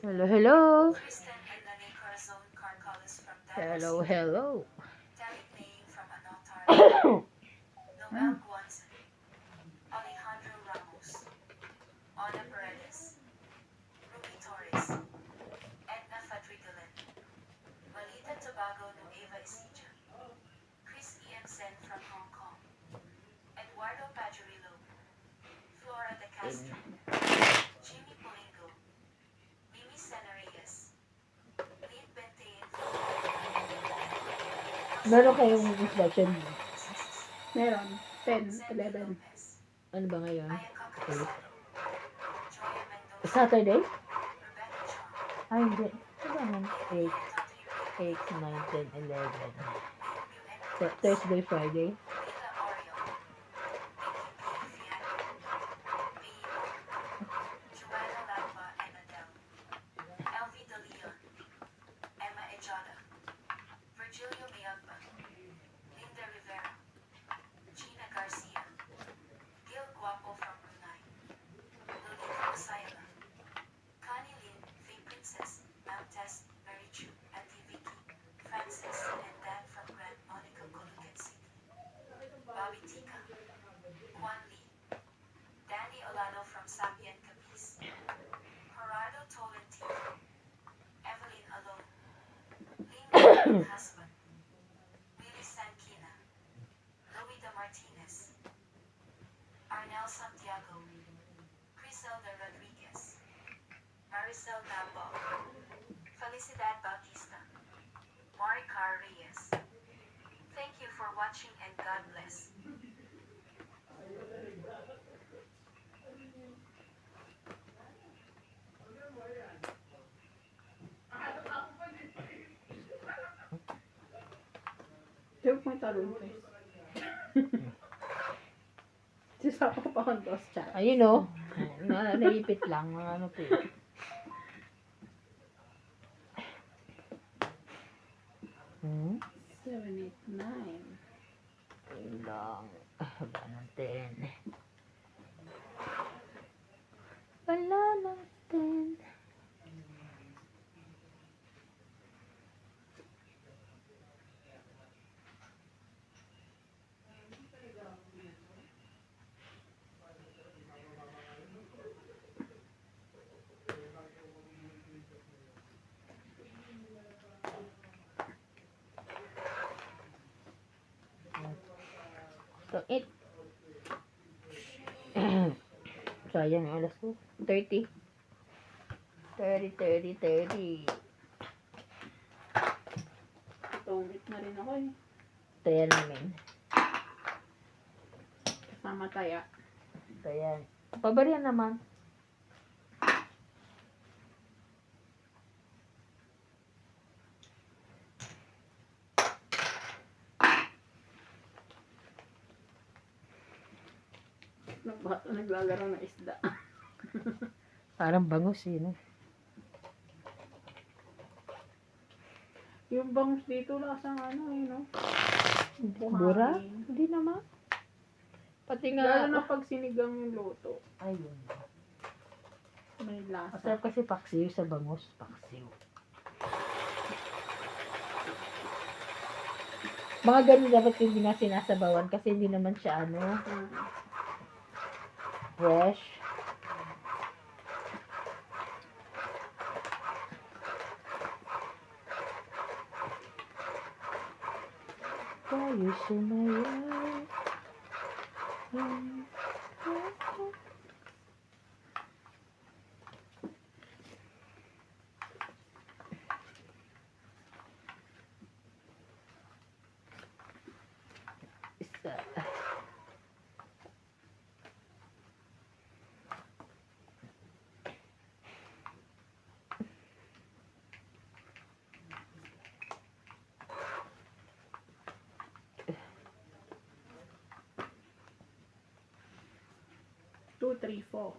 Hello, hello. Hello, hello. Hmm. Meron kayong inspection? Meron. 10, 11. Ano ba ngayon? 8. Saturday? Ay, hindi. Ano ba yan? 8, 8, 9, 10, 11. Thursday, Friday? Joke mo talon, guys. Sisapa ko pa akong dos chat. Ayun o. Naipit lang. Mga ano po yun. Hmm? 7, 8, 9. Ayun lang. Haba ng 10. Wala ng 10. So, 8. Sayang yung alas ko. 30. 30, 30, 30. Tungit na rin ako eh. Kaya namin. Kasama taya. Kaya, pabarihan naman. Naglalaro ng isda. Parang bangus yun. Yung bangus dito lasang ano eh, no? Bura? Hindi naman. Pati Lalo nga. na pag sinigang yung luto. Ayun. May lasa. Masarap kasi paksiw sa bangus. Paksiw. Mga ganun dapat yung sinasinasabawan kasi hindi naman siya ano, fresh. Tayo sumayaw. Isa. Two, three, four.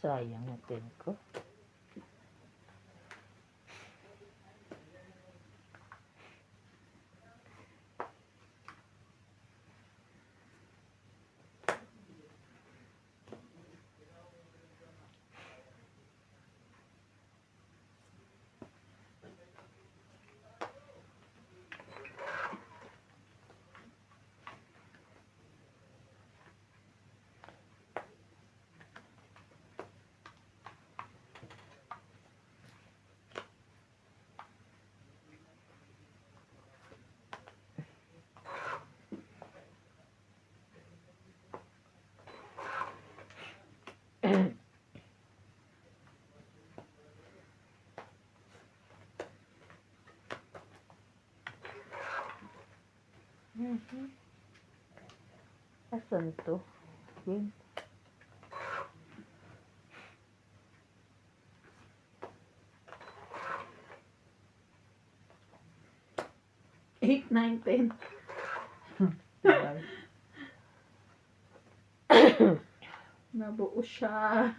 Sayang na 10 ko. Asan to? Yun. Eight, 9, 10. Nabuo siya.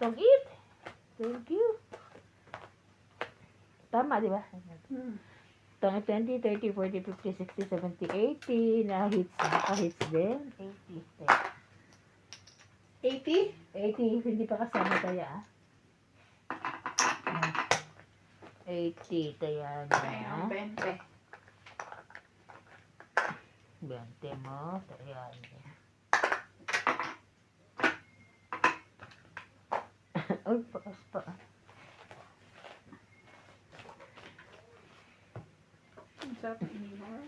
Tag-it! Thank you. Tama, di ba? Tang 20, 30, 40, 50, 60, 70, 80. Naka-hits din. 80. 80? 80. Hindi pa kasama kaya, 80. Kaya Kaya na. 20. 20 mo. Kaya na. Uy, pakas pa. Ang sarap inihaw.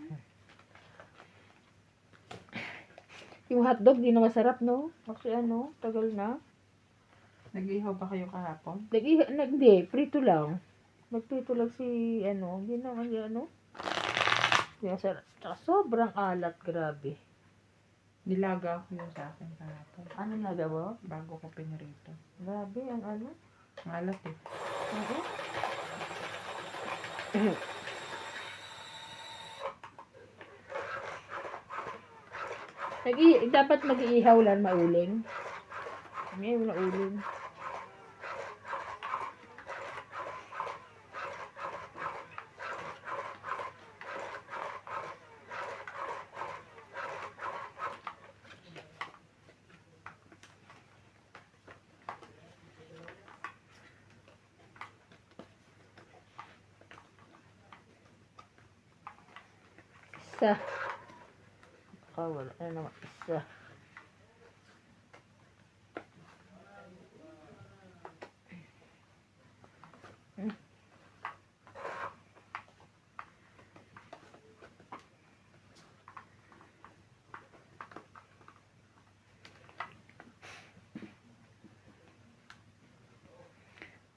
Yung hotdog, di na masarap, no? Kasi tagal na. Nag-ihaw ba kayo kahapon? Hindi, prito lang. Nagprito lang si, hindi naman, Di masarap. Tsaka sobrang alat, grabe. Nilaga ko yun sa akin kahapon. Ano nagawa? Bago ko pinirito. Grabe, ang Malat eh. Dapat mag-iihaw lang mauling. May wala uling. Isa. Wala. Ano naman? Isa.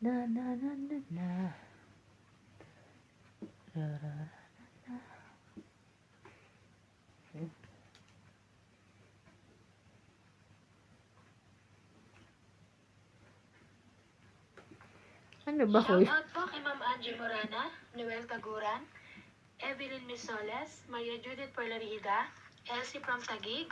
Na na na na na. Ra ra ra na. Ano ba ko? Shout out po kay Ma'am Angie Morana, Noel Taguran, Evelyn Misoles, Maria Judith Perlarida, Elsie from Taguig,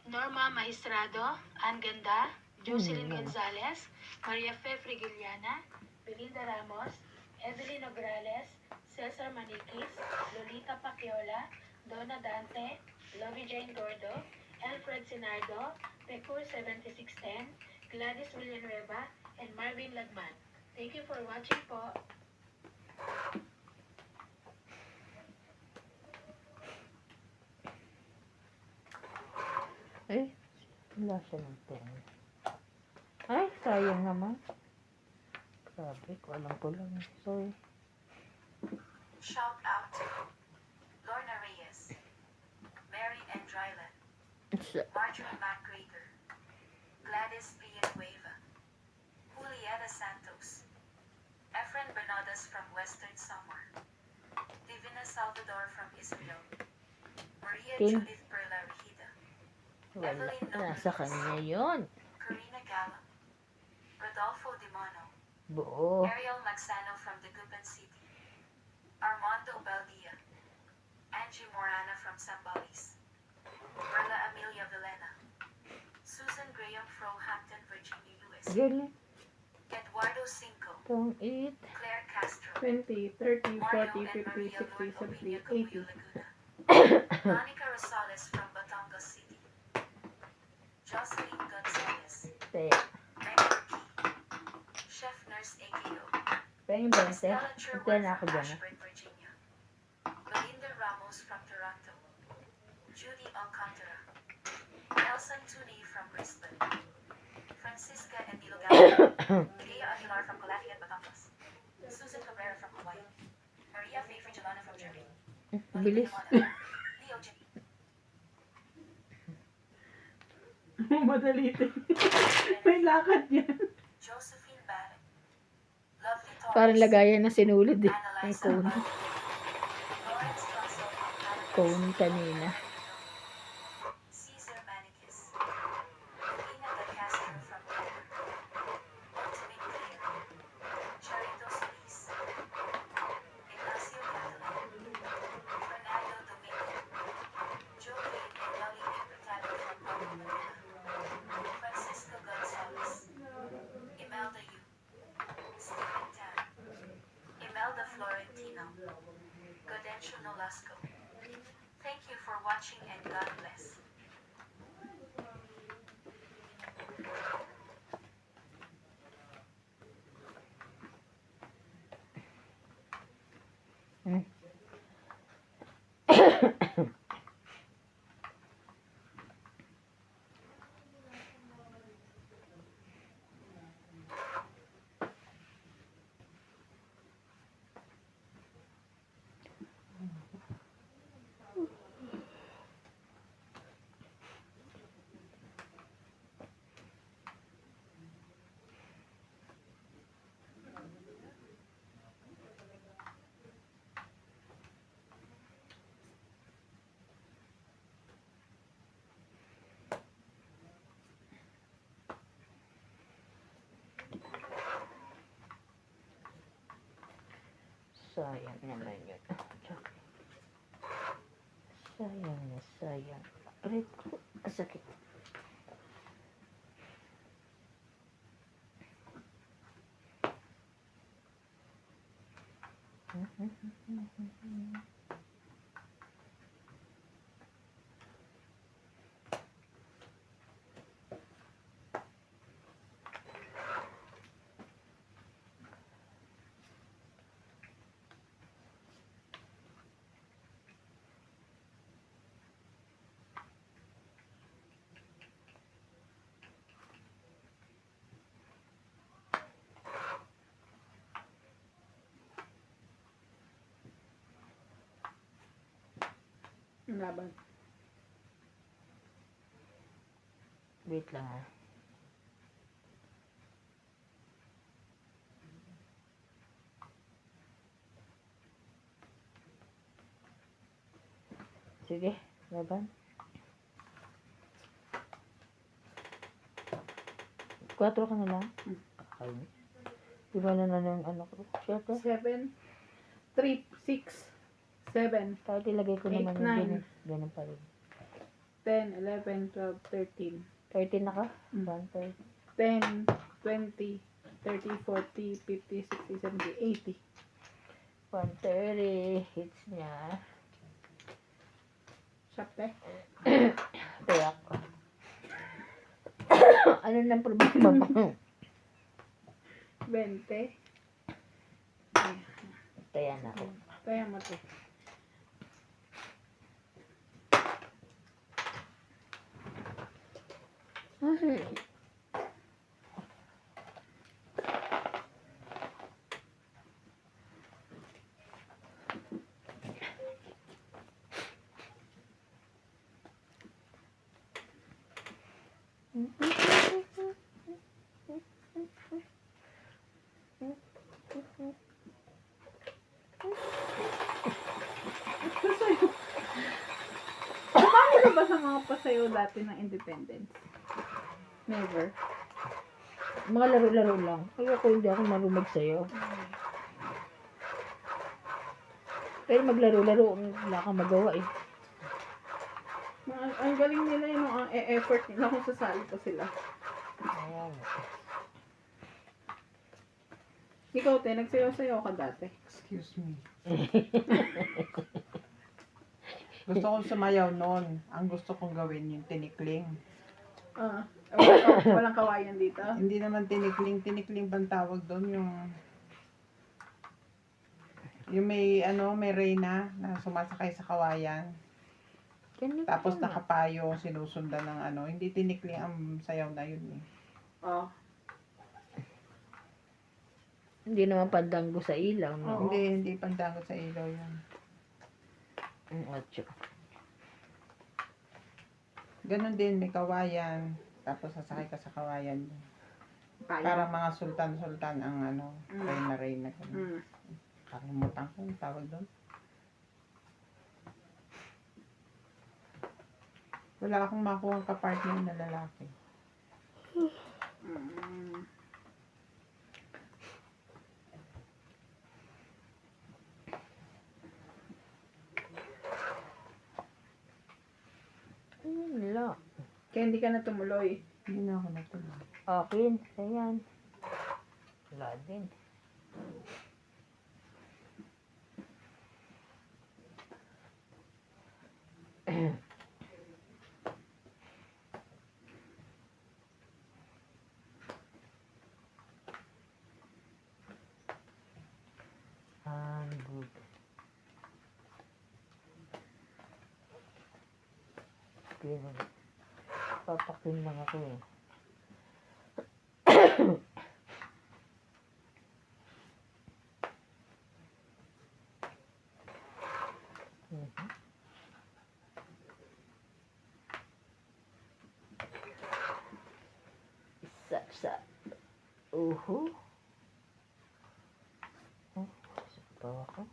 Norma Maestrado, Ann Ganda, Jocelyn Gonzalez, Maria Fe Frigiliana, Belinda Ramos, Evelyn Ograles, Cesar Maniquis, Lolita Paciola, Donna Dante, Lovie Jane Gordo, Alfred Sinardo, Pecur 7610, Gladys Villanueva, and Marvin Lagman. Thank you for watching po. Wala siya ng pen. Ay, sayang naman. Grabe, alam ko lang. Sorry. Shout out to Lorna Reyes, Mary N. Dryland, Marjorie McGregor, Gladys Villanueva, Julieta Santos, Efren Bernadas from Western Samar, Divina Salvador from Isabel, Maria Okay. Judith Perla Regida, Wala. Nasa kanya yun. Karina Gallo, Rodolfo Dimono, Buo. Ariel Magsano from Dagupan City, Armando Baldia, Angie Morana from Sambales, Perla Amelia Villena, Susan Graham from Hampton, Virginia, USA, Galing. Eduardo Cinco, Tong it. Claire Castro, 20, 30, Mario 40, and 50, Maria 60, Lord 70, Opina 80. Cabuyo Laguna, Monica Rosales from Batangas City, Jocelyn Gonzalez, Kaya. Edward Key, Chef Nurse AKO, Pahingin 20. Stella Ito Sherwood na ako from dyan. Ashburn, Virginia, Belinda Ramos from Toronto, Judy Alcantara, Elson Tuni from Brisbane, Francisca Endilogado, Gea Aguilar from Calafiat, Batangas, Susan Cabrera from Hawaii, Maria Faye Frigilana from Germany, Bilis. Leo J. Madali din. May lakad yan. Josephine Barrett, Lovely Torres, Parang lagayan na sinulid eh. Ang Annalisa cone. Abad, Lawrence Russell from Canada, Cone kanina. Caesar Manicus, Lina De Castro from Denver, Ultimate Player, Charito Solis, Ignacio Catalan, Fernando Domingo, Joe Wade and Lolly Hurtado from Pablo Manila, Francisco Gonzalez, Imelda Yu, Stephen Tan, Imelda Florentino, Godencio Nolasco. Thank you for watching and God bless. Sayang naman yun. Sayang na sayang. Aray ko. Kasakit. Ang laban. Wait lang ha. Sige, laban. 4 ka na lang. Ay. Di ba na ng ano ko? Siyempre. 7, 3, 6, 7, Kahit ilagay ko 8, naman yung 9. ganun. Ganun pa rin. 10, 11, 12, 13. 13 na ka? Mm. 1, 10, 20, 30, 40, 50, 60, 70, 80. 130. Hits niya. Sakte. Kaya ako. Ano nang problema mo? 20. Kaya na ako. Kaya mo to. Ay. ka ba sa mga pasayo dati ng independence? Never. Mga laro-laro lang. Ayoko, hindi ako marunong sa'yo. Pero maglaro-laro, wala kang magawa eh. Ang galing nila yun, ang effort nila kung sasali pa sila. Ayan. Ikaw, te, nagsayaw-sayaw ka dati. Excuse me. Gusto kong sumayaw noon. Ang gusto kong gawin yung tinikling. Walang kawayan dito. Hindi naman tinikling. Tinikling bang tawag doon? Yung may, may reyna na sumasakay sa kawayan. Ganun Tapos lang. nakapayo, sinusundan ng Hindi tinikling ang sayaw na yun eh. Oh. Hindi naman pandango sa ilaw, no? Oo. Hindi pandangot sa ilaw yun. Ang otso. Ganon din, may kawayan. Tapos sasakay ka sa kawayan. Payo. Para mga sultan-sultan ang reyna-reyna. Mm. Kalimutan ko yung tawag doon. Wala akong makuha ang kapartner na lalaki. Mm. Ayun lang. Kaya hindi ka na tumuloy. Hindi na ako natuloy. Akin. Ayan. Wala din. Good. Okay. Papakin lang ako eh. Isa. Oh, sa bawah ko.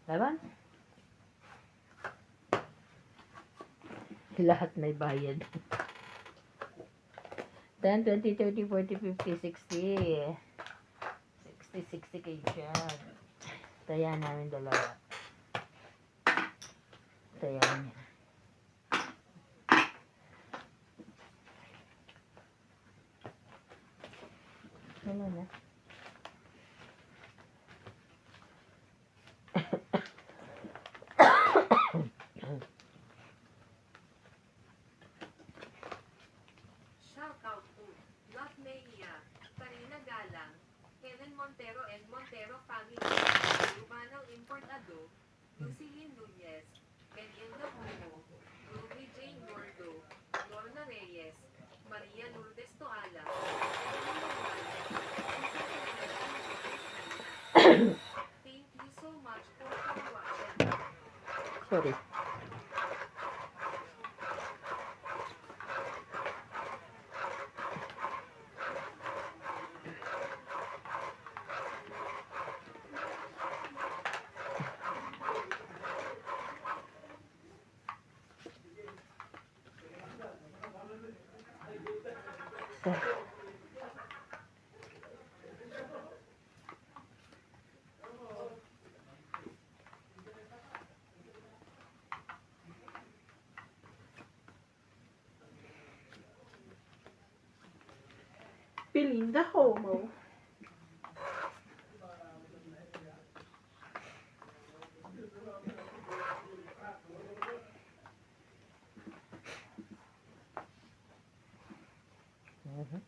Laban? Lahat may bayad. 10, 20, 30, 40, 50, 60. 60 kayo dyan. Taya namin dalawa. Taya niya. Ano na? Shout out to Love Mania, Karina Galang, Helen Montero and Montero family, Urbano Importado, Lucilin Nunez, Benilda Humo, Ruby Jane Gordo, Lorna Reyes, Maria Lourdes Toala, Thank you so much for watching. Sorry. Belinda Homo. Mhm.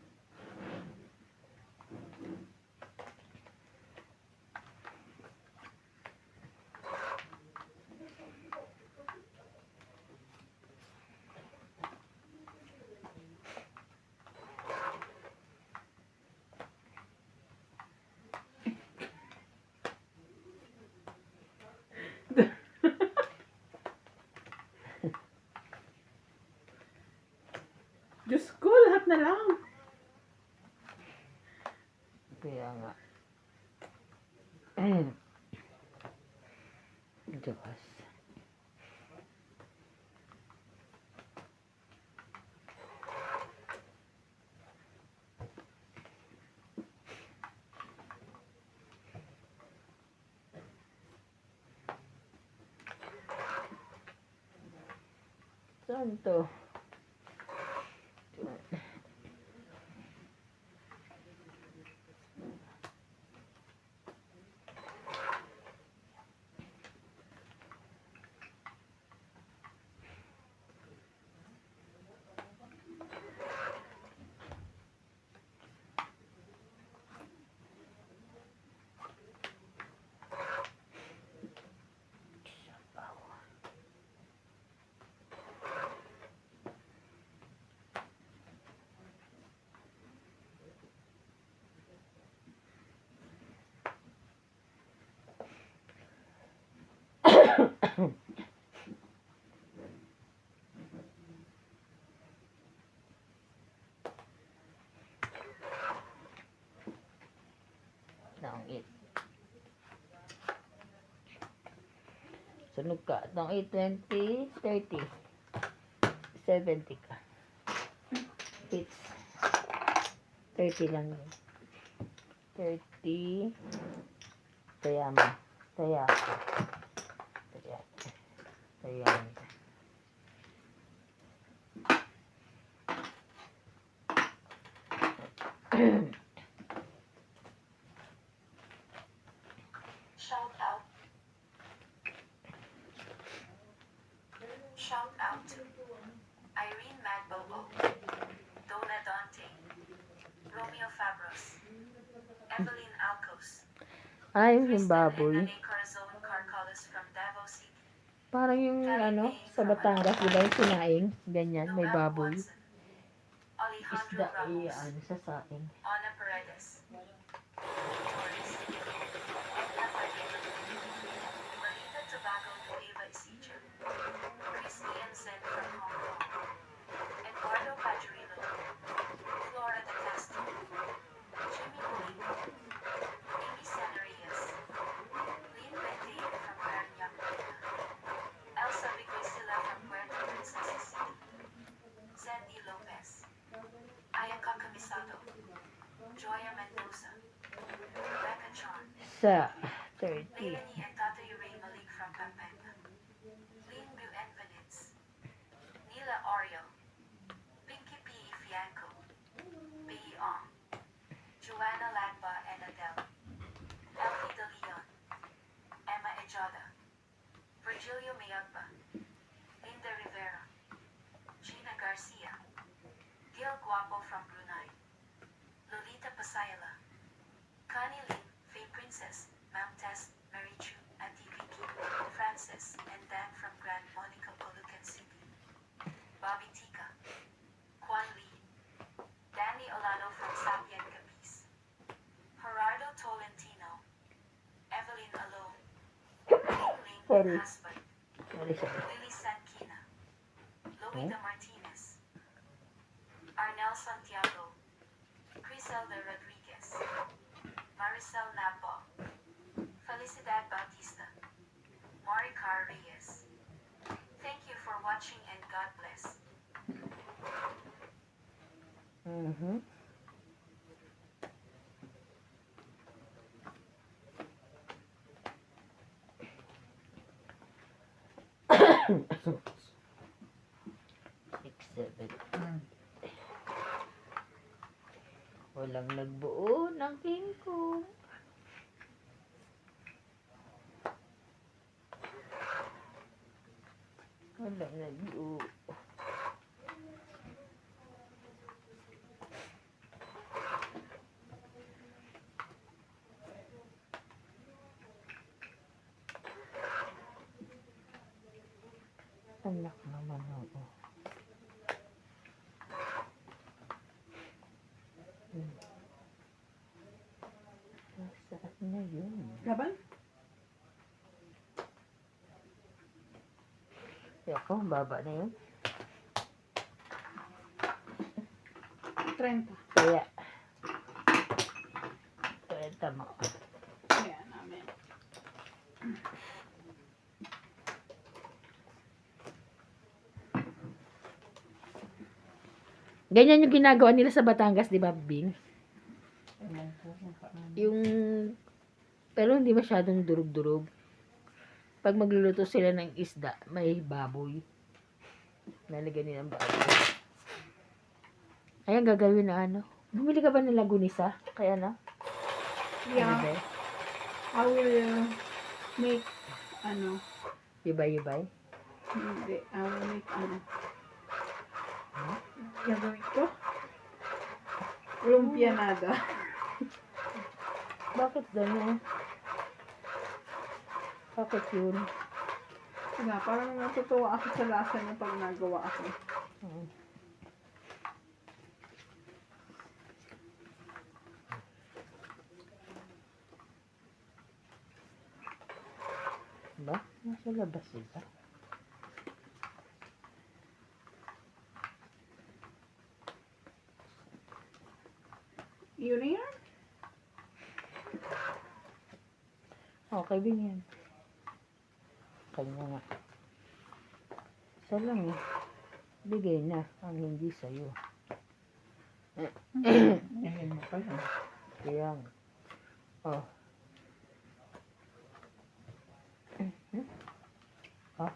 Diyos ko, lahat na lang. Kaya nga. Diyos. Saan to? Naungit. Sunog ka. Itong 8, 20, 30. 70 ka. Hits. 30 lang yun. 30. Taya mo. Taya ako. Taya. Taya mo. Shout out. Shout out to Irene Magbobo, Dona Dante, Romeo Fabros, Evelyn Alcos, Ay, yung Kristen and baboy. Nane Corazon Carcalas from Davao City, Parang yung sa Batangas, di ba yung sinaing? Ganyan, may Noel baboy. Watson, Alejandro Isda Ramos, sa saing. Ana Paredes, Doris, Edna Fadilla, Marita Tobacco Nueva Ecija, Chris Ian Sen from Hong Kong, Eduardo Padrillo, Flora de Castro, Jimmy Molina, Amy Sanarias, Lynn Bentain from Parañaque, Elsa Vicuisila from Puerto Princesa City, Sandy Lopez, Ayaka Kamisato, Joya Mendoza, Rebecca Chon, Sa 30. Leilani and Tatoy Ray Malik from Pampanga, Lynn Buenvenides, Nila Oreo, Pinky P. Fianco, Bei Ong, Joanna Lagba and Adele, Elfie De Leon, Emma Ejada, Virgilio Mayagba, Linda Rivera, Gina Garcia, Gil Guapo from Brunei, Lolita Pasayala, Connie Lin, Faye Princess, Ma'am Tess, Mary Chu, Auntie Vicky, Francis, and Dan from Grand Monica Bulucan City, Bobby Tika, Kwan Lee, Danny Olano from Sapien Capiz, Gerardo Tolentino, Evelyn Alone, Ling Sorry. Ling Husband, Sorry. Lily Sankina, Loida Martinez, Arnel Santiago, Criselda Rodriguez, Maricel Napo, Felicidad Bautista, Maricar Reyes. Thank you for watching and God bless. Mhm. Six, 7. Mm. Walang nagbuo ng kingkong. Walang nagbuo. Anak naman ako. Saan na yun? Laban? Ako, baba na yun. 30. Kaya, tama. Kaya namin. Ganyan yung ginagawa nila sa Batangas, di ba, Bing? Ewan ko kung paano. Yung, pero hindi masyadong durug-durug. Pag magluluto sila ng isda, may baboy. Nalagyan nila ng baboy. Ayan, gagawin na ano. Bumili ka ba ng lagunisa? Kaya na? Yeah, Ano ba? I will make, Yubay-yubay? hindi, I will make, gagawin ko? Lumpianada. Bakit gano'n? Bakit yun? Diba, parang natutuwa ako sa lasa niya pag nagawa ako. Hmm. Ba? Nasa labas sila. Yun na yan? Okay din yan. Kanya nga. Isa lang eh. Bigay na ang hindi sa'yo. Ngayon mo pa yun. Kaya nga. Oh. Oh.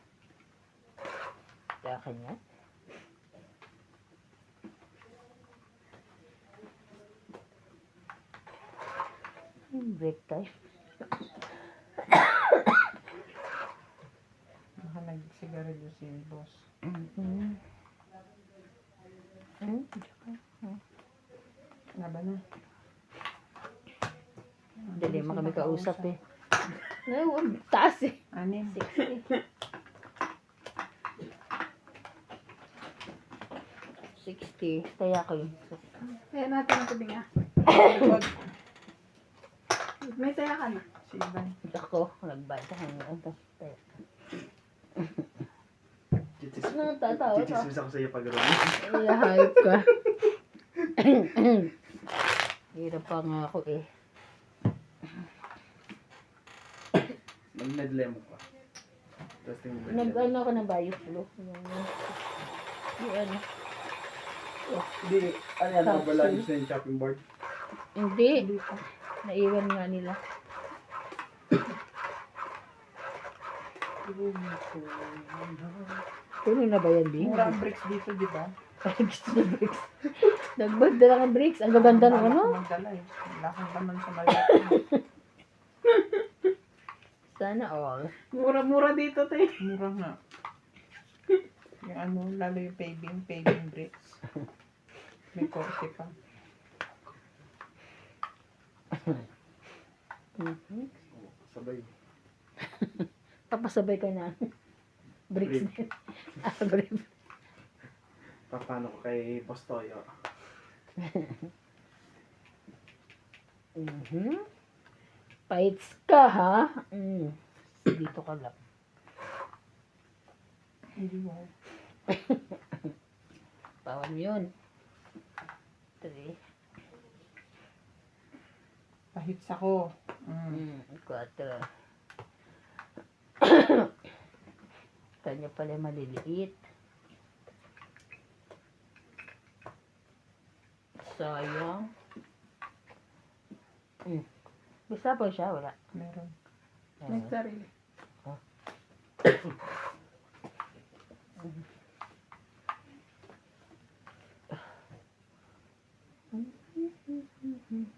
Kaya kanya. Break time. Baka nagsigarilyo si boss. Mm-hmm. Laban na. Dali mo kami kausap eh. No, taas eh. Anim. 60. 60. Kaya ko yun. Kaya natin ang tabi nga. Likod. May taya ka na. Si Ivan. Ako, nagbasa ka nga. Ano, tatawa ka? Chichismis ako sa iyo pag ron. Hayop ka. Hirap pa nga ako eh. Mag-medlem pa. Tapos tingin mo. Nag-ano ako ng bioflow. Yung ano. Hindi, ano yan, nabalagos na yung chopping board. Hindi. Naiwan nga nila. Puno na ba yan, Bing? Mura ang bricks dito, di ba? Gusto na bricks. Nagbagda lang ang bricks. Ang gaganda ng ano. Magdala eh. Wala kang laman sa maliit. Sana all. Mura-mura dito, te. Mura nga. Yung ano, lalo yung paving bricks. May korte pa. Mhm. Sabay. Papasabay ka na. Bricks Brick. na. Brick. Paano ko kay Postoyo? Mhm. Fights ka, ha? Mm. Dito ka lang. Hindi mo. Bawal yun. 3. Pahits ako. Mm. 4. Kanya pala maliliit. Sayang. Bisa pa siya, wala. Meron. Nagsarili. Wow!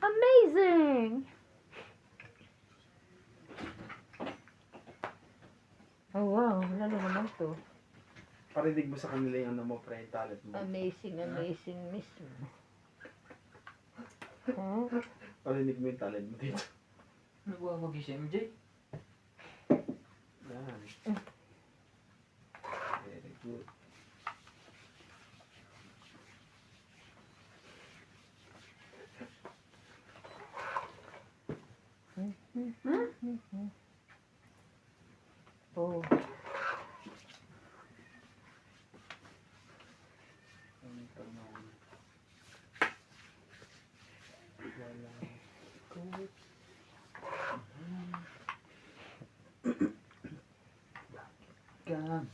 Amazing! Oh wow, lalo naman to. Parinig mo sa kanila yung ano mo, pre, talent mo. Amazing mismo. Huh? Parinig mo yung talent mo dito. Nagwawagi si MJ. Yan. Very good. Oh. Ang tanong. Wala. Good. Gam.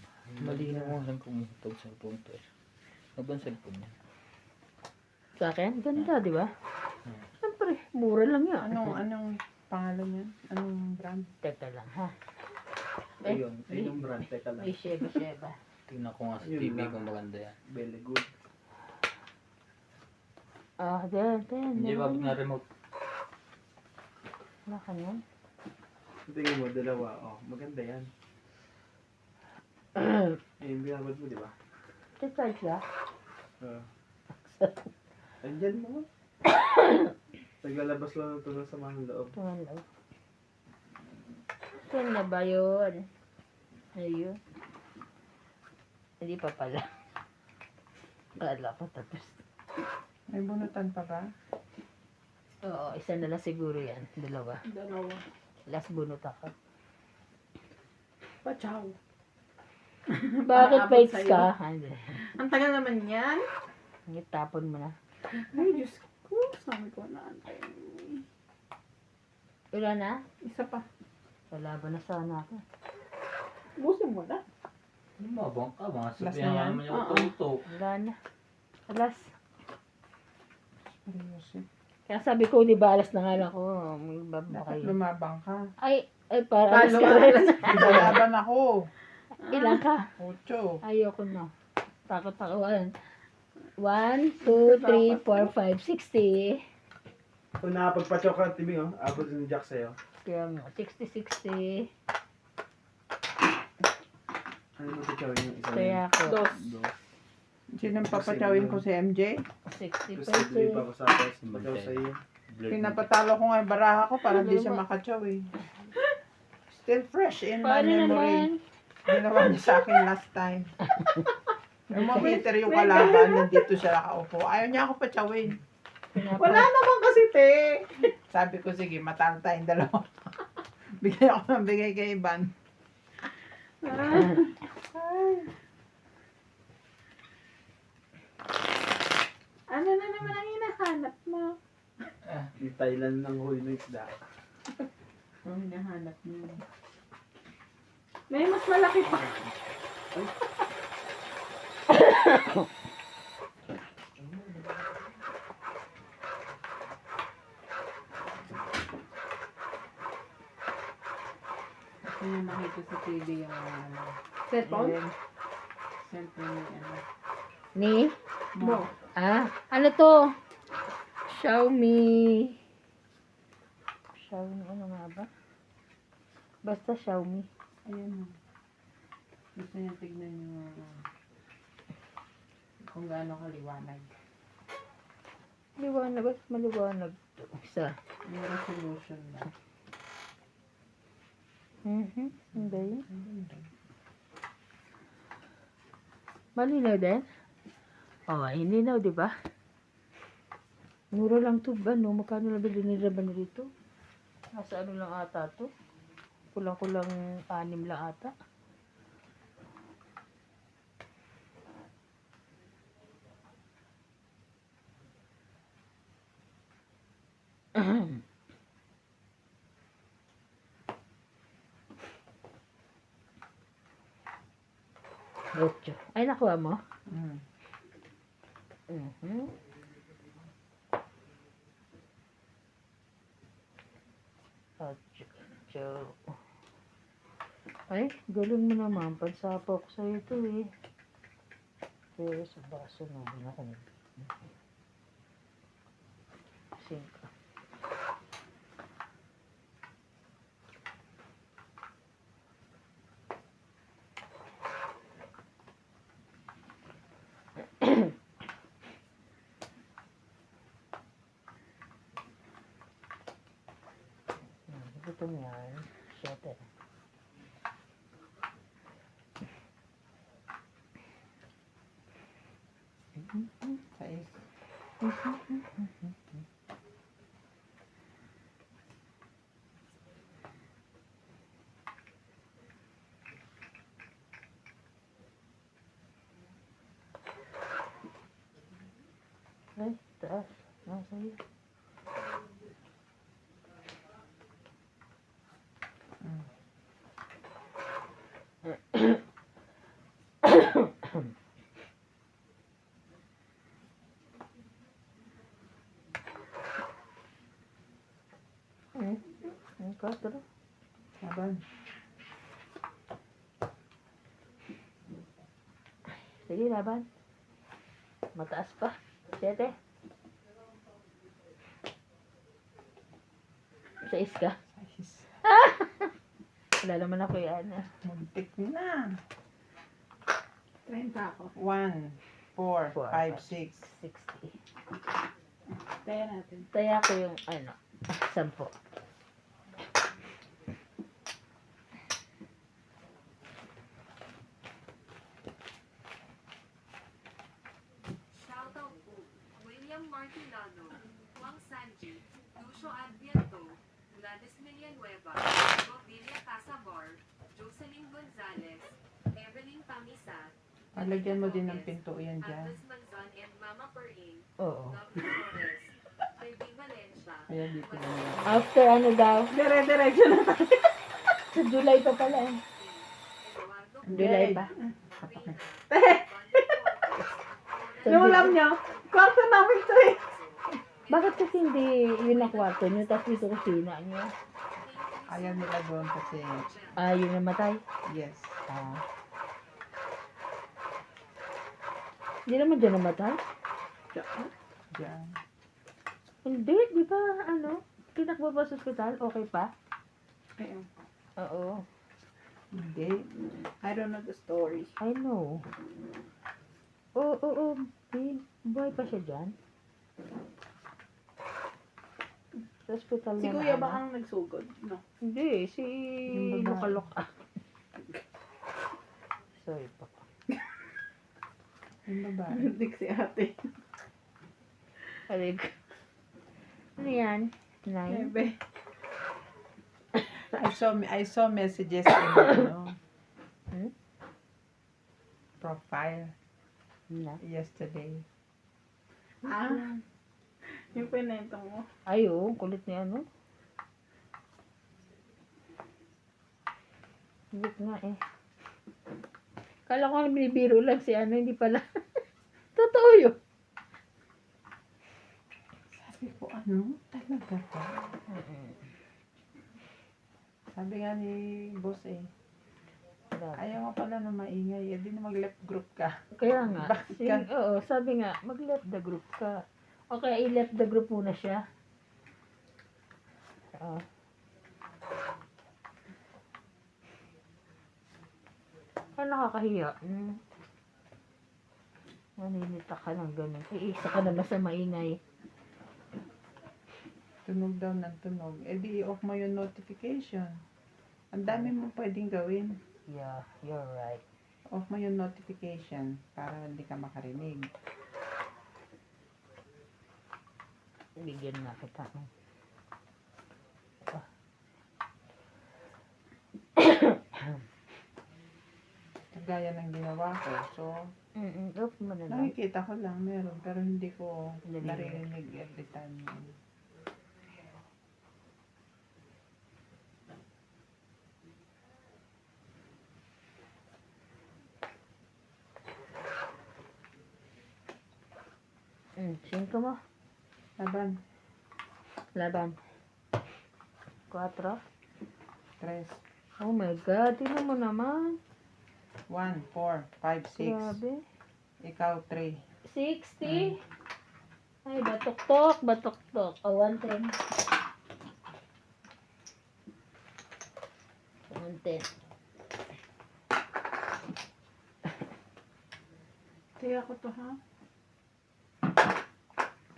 Malinaw mo lang kung itong cellphone to. Ano ba ang cellphone niya? Sa akin, ganda, di ba? Siyempre, mura lang yan. Anong pangalan niya? Anong brand? Teka lang, ha? Ayun, ayun yung brand. Teka lang. May sheba. Tingnan ko nga sa Yun TV lang. kung maganda yan. Very good. Ah, then. Hindi babot na remote. Wala ka niyan? Tingin mo, dalawa. Oh, maganda yan. Ayun, binabad mo, di ba? Charge siya? Andyan mo. Naglalabas lang ito ng sama ng loob. Tumalaw. Saan na ba yun? Ayun. Hindi pa pala. Kala ko tapos. May bunutan pa ba? Oo, isa na lang siguro yan. Dalawa. Dalawa. Last bunot ako. Pachaw. Bakit Maabot fakes sa'yo. ka? Hindi. Ang tagal naman yan. Tapon mo na. Ay, Diyos ko. Sabi ko na. Wala na? Isa pa. Lalaban na sana ako. Busin mo na. Ano mabang ka? Mga Last sabihan na yan? naman yung Oo. tutok. Wala na. Alas. Seryoso. Kaya sabi ko, di ba, alas na nga lang ako. Dapat Kayo. lumabang ka. Ay, para alas Talo ka ka. rin. Lalaban ako. Ilan ka? 8. Ayoko na. Takot ako. 1, 2, 3, 4, 5, 60. Kung nakapagpatsaw ka, Timmy, oh, abot yung jack sa'yo. Kaya mo, 60, 60. Ano mo patsawin yung isa? Kaya ako, Dos. Dos. Sino papatawin ko si MJ? 60 Gusto din pa pesos. ko sa atas. Patsaw sa'yo. Blurred Pinapatalo ko nga yung baraha ko para di siya makatsaw eh. Still fresh in my Paano memory. naman? Ginawa niya sa akin last time. Yung mamiter yung kalaban, nandito siya nakaupo. Ayaw niya ako patsawin. Wala naman kasi, te. Sabi ko, sige, matalo tayong dalawa. Bigay ako ng bigay kay Ivan. Ano na naman ang hinahanap mo? Yung Thailand ng huli ng isda. Ang hinahanap mo. May mas malaki pa. Kasi yung nakita sa TV yung Cellphone? cellphone ni ano. Ni? Mo. Ano to? Xiaomi. Xiaomi, ano nga ba? Basta Xiaomi. Ayan o. Gusto niya tignan yung kung gaano kaliwanag. Maliwanag, basta maliwanag to. Isa. Yung resolution na. Ano ba yun? Malinaw din? Oo, hindi di ba? Mura lang to ba, no? Magkano lang bilhin nila ba nito? Nasa ano lang ata to? Kulang-kulang 6 lang ata. Ocho. Ay, nakuha mo? Mm. Mhm. Ocho. Ay, galing mo naman. Pansapok sa ito eh. Pero sa baso naman ako. Singka. Gutom yan. Siyete. Sais. Ay, taas. Nasa iyo. Katro. Laban. Sige, laban. Mataas pa. 7. 6 ka. Sais. Wala naman ako yan. Muntik na. 30 ako. 1, 4, Four, 5, 6. 60. Kaya natin. Kaya ko yung 10. Shoutout po, William Martinado, Juan Sanji, Lucio Adviento, Gladys Villanueva, Rodilla Casabar, Jocelyn Gonzalez, Evelyn Tamisa, Lagyan mo din ng pinto yan dyan. Agnes Manzon and Mama Perrin, Oo. Lovely Torres, Baby Valencia, Kaya dito lang yan. After ano daw? Dire-diretso na tayo. Sa July pa pala eh. Eduardo July pa. Rina, Sa Yung alam nyo, kwarto namin to eh. Bakit kasi hindi yun ang kwarto nyo, tapos dito kusina nyo? Ayaw nila doon kasi, Yun namatay? yes. Hindi naman dyan namatay? Diyan. Hindi, di ba tinakbo ba sa ospital? Okay pa? Ayun. Oo. Hindi. I don't know the story. I know. Oo. Buhay pa siya dyan? Sa ospital Si na Kuya na, ba ang nagsugod? No. Hindi, si Yung babae. Lokaloka. Sorry po. Yung babae. Hindi si ate. Alig. Ano yan? 9? Bebe. I saw messages in Hmm? profile Na. yesterday. Ah. Yung pinento mo. Ay, oo. Kulit niya, Kulit nga eh. Kala ko binibiro lang si hindi pala. Totoo yun. Sabi ko, talaga ba? Sabi nga ni boss ayaw mo pala na maingay, di na mag-left group ka. Kaya nga. Bakit ka? Oo, sabi nga, mag-left the group ka. Okay, i-left the group muna siya. Oo. Ay, nakakahiya. Naninita ka ng ganun. Isa ka naman sa maingay. Tunog daw ng tunog. Di i-off mo yung notification. Ang dami mo pwedeng gawin. Yeah, you're right. Off mo yung notification para hindi ka makarinig. Bigyan na kita. Gaya ng ginawa ko. So, Off mo na lang. nakikita ko lang meron, pero hindi ko Narinig. narinig every time. Cinco mo. Laban, Laban. 4. 3, Oh my God, tingnan mo naman. 1, 4, 5, 6. Grabe. Ikaw 3. 60? Ay, batok-tok, batok-tok. Oh, 110. 110. Kaya ko to, ha?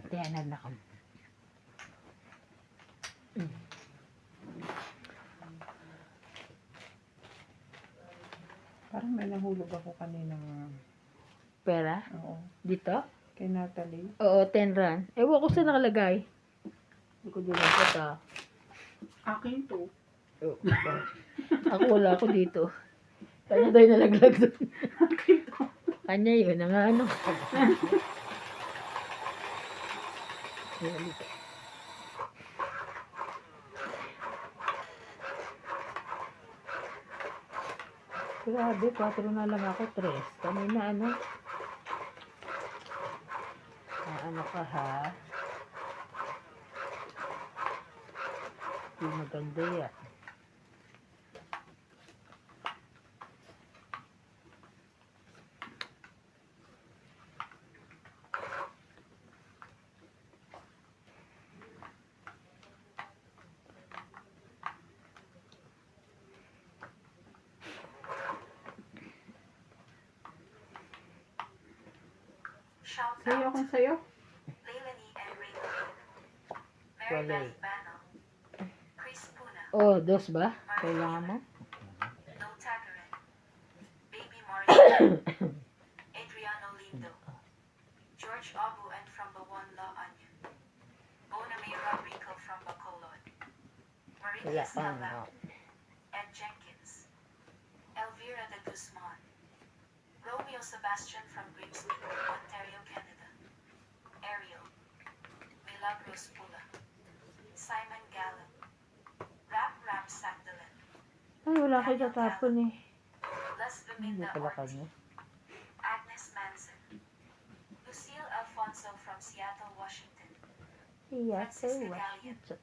Tiyanag na ka. Parang may nahulog ako kaninang, Pera? oo, Dito? kay Natalie. Oo, 10 rand. Ewan ko saan nakalagay. Hindi ko din nakita. Akin to. Ako wala ako dito. Kanya daw yung nalaglag doon. Kanya yun, ang ano. Balik. Grabe, 4 na lang ako, 3. Kanina ano? Ano ka ha? Hindi maganda yan. Shout Sayo out akong sayo. Leilani and Raylan. Mary Wala Beth eh. Bano. Chris Puna. Oh, dos ba? Kailangan mo? No Tagarin. Baby Morgan. Adriano Lindo. George Abu and from Bawon La Onion. Bona May Rodrigo from Bacolod. Wala Maria pa. Stella. Ed Jenkins. Elvira de Guzman. Romeo Sebastian from Grimsby, Ontario, Canada. Ariel. Milagros Pula. Simon Gallen. Ram Sagdalan. Ay, wala kayo tatapon eh. Les Hindi Viminda pala Ortiz. kanya. Agnes Manson. Lucille Alfonso from Seattle, Washington. Iya, Francisca say Gallion. what?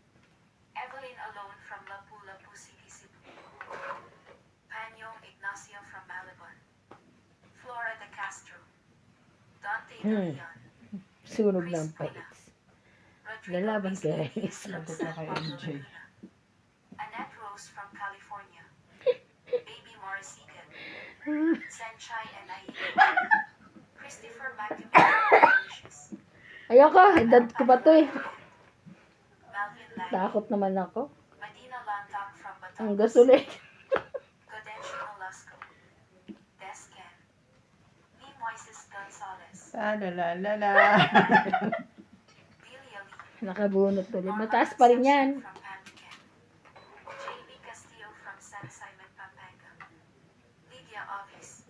Evelyn Alone from Lapu-Lapu City, Cebu. Panyong Ignacio from Malabon. Flora de Castro. Dante De Leon. Sunog Chris ng Puna. fights. Rodrigo Lalaban Rizzi kaya Diaz isa. from Lagot San na kay Juan, MJ. Laguna. Annette Rose from California. Baby Morrisigan. Senchai and Aida. Christopher McNamara. Ayoko, edad ko pa to eh. Melvin Lang. Takot naman ako. Medina Lantak from Ang Batangas. gasol eh. Godencio Nolasco. Descan. Lee Moises Gonzalez. Talalala. Delia Lee. Nakabunot ulit. Norma Mataas pa rin Concepcion yan. From Pambican. JB Castillo from San Simon, Pampanga. Lydia Ovis.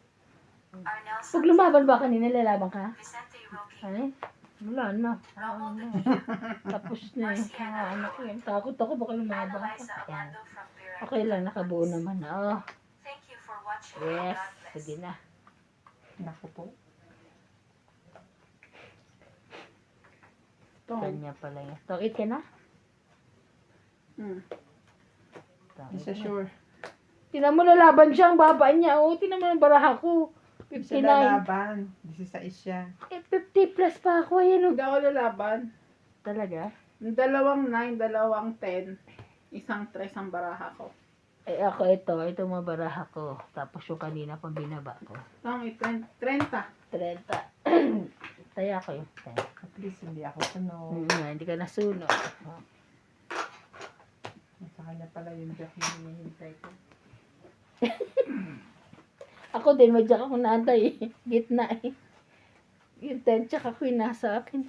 Arnel Pag lumaban ba kanina, lalaban ka? Vicente Roque. Ano? Wala na. Romuald Ano, Aguirre. tapos na eh. Mga ano ko yun. Takot ako baka lumaban ka. Annalisa Yan. Amando from Vera. Okay lang, nakabuo naman. Oh, Thank you for watching. yes. God bless. Sige na. Naku po. To. Kanya pala yan. Tokit ka na? Hindi siya sure. Tinan mo lalaban siya ang baba niya. Oh, tinan mo ang baraha ko. Hindi 59. siya lalaban. 16 siya. Eh, 50 plus pa ako. Ayan oh. Hindi ako lalaban. Talaga? Yung 2 9, 2 10. Isang 3 ang baraha ko. Eh ako ito. Ito mga baraha ko. Tapos yung kanina pang binaba ko. Ang 30. 30. Taya ko yung 10. At least hindi ako sunod. Hindi ka nasunod. Oh. Sa kanya pala yung jack na hinihintay ko. Ako din, madyak ako naantay eh. Gitna eh. Yung 10 tsaka ko yung nasa akin.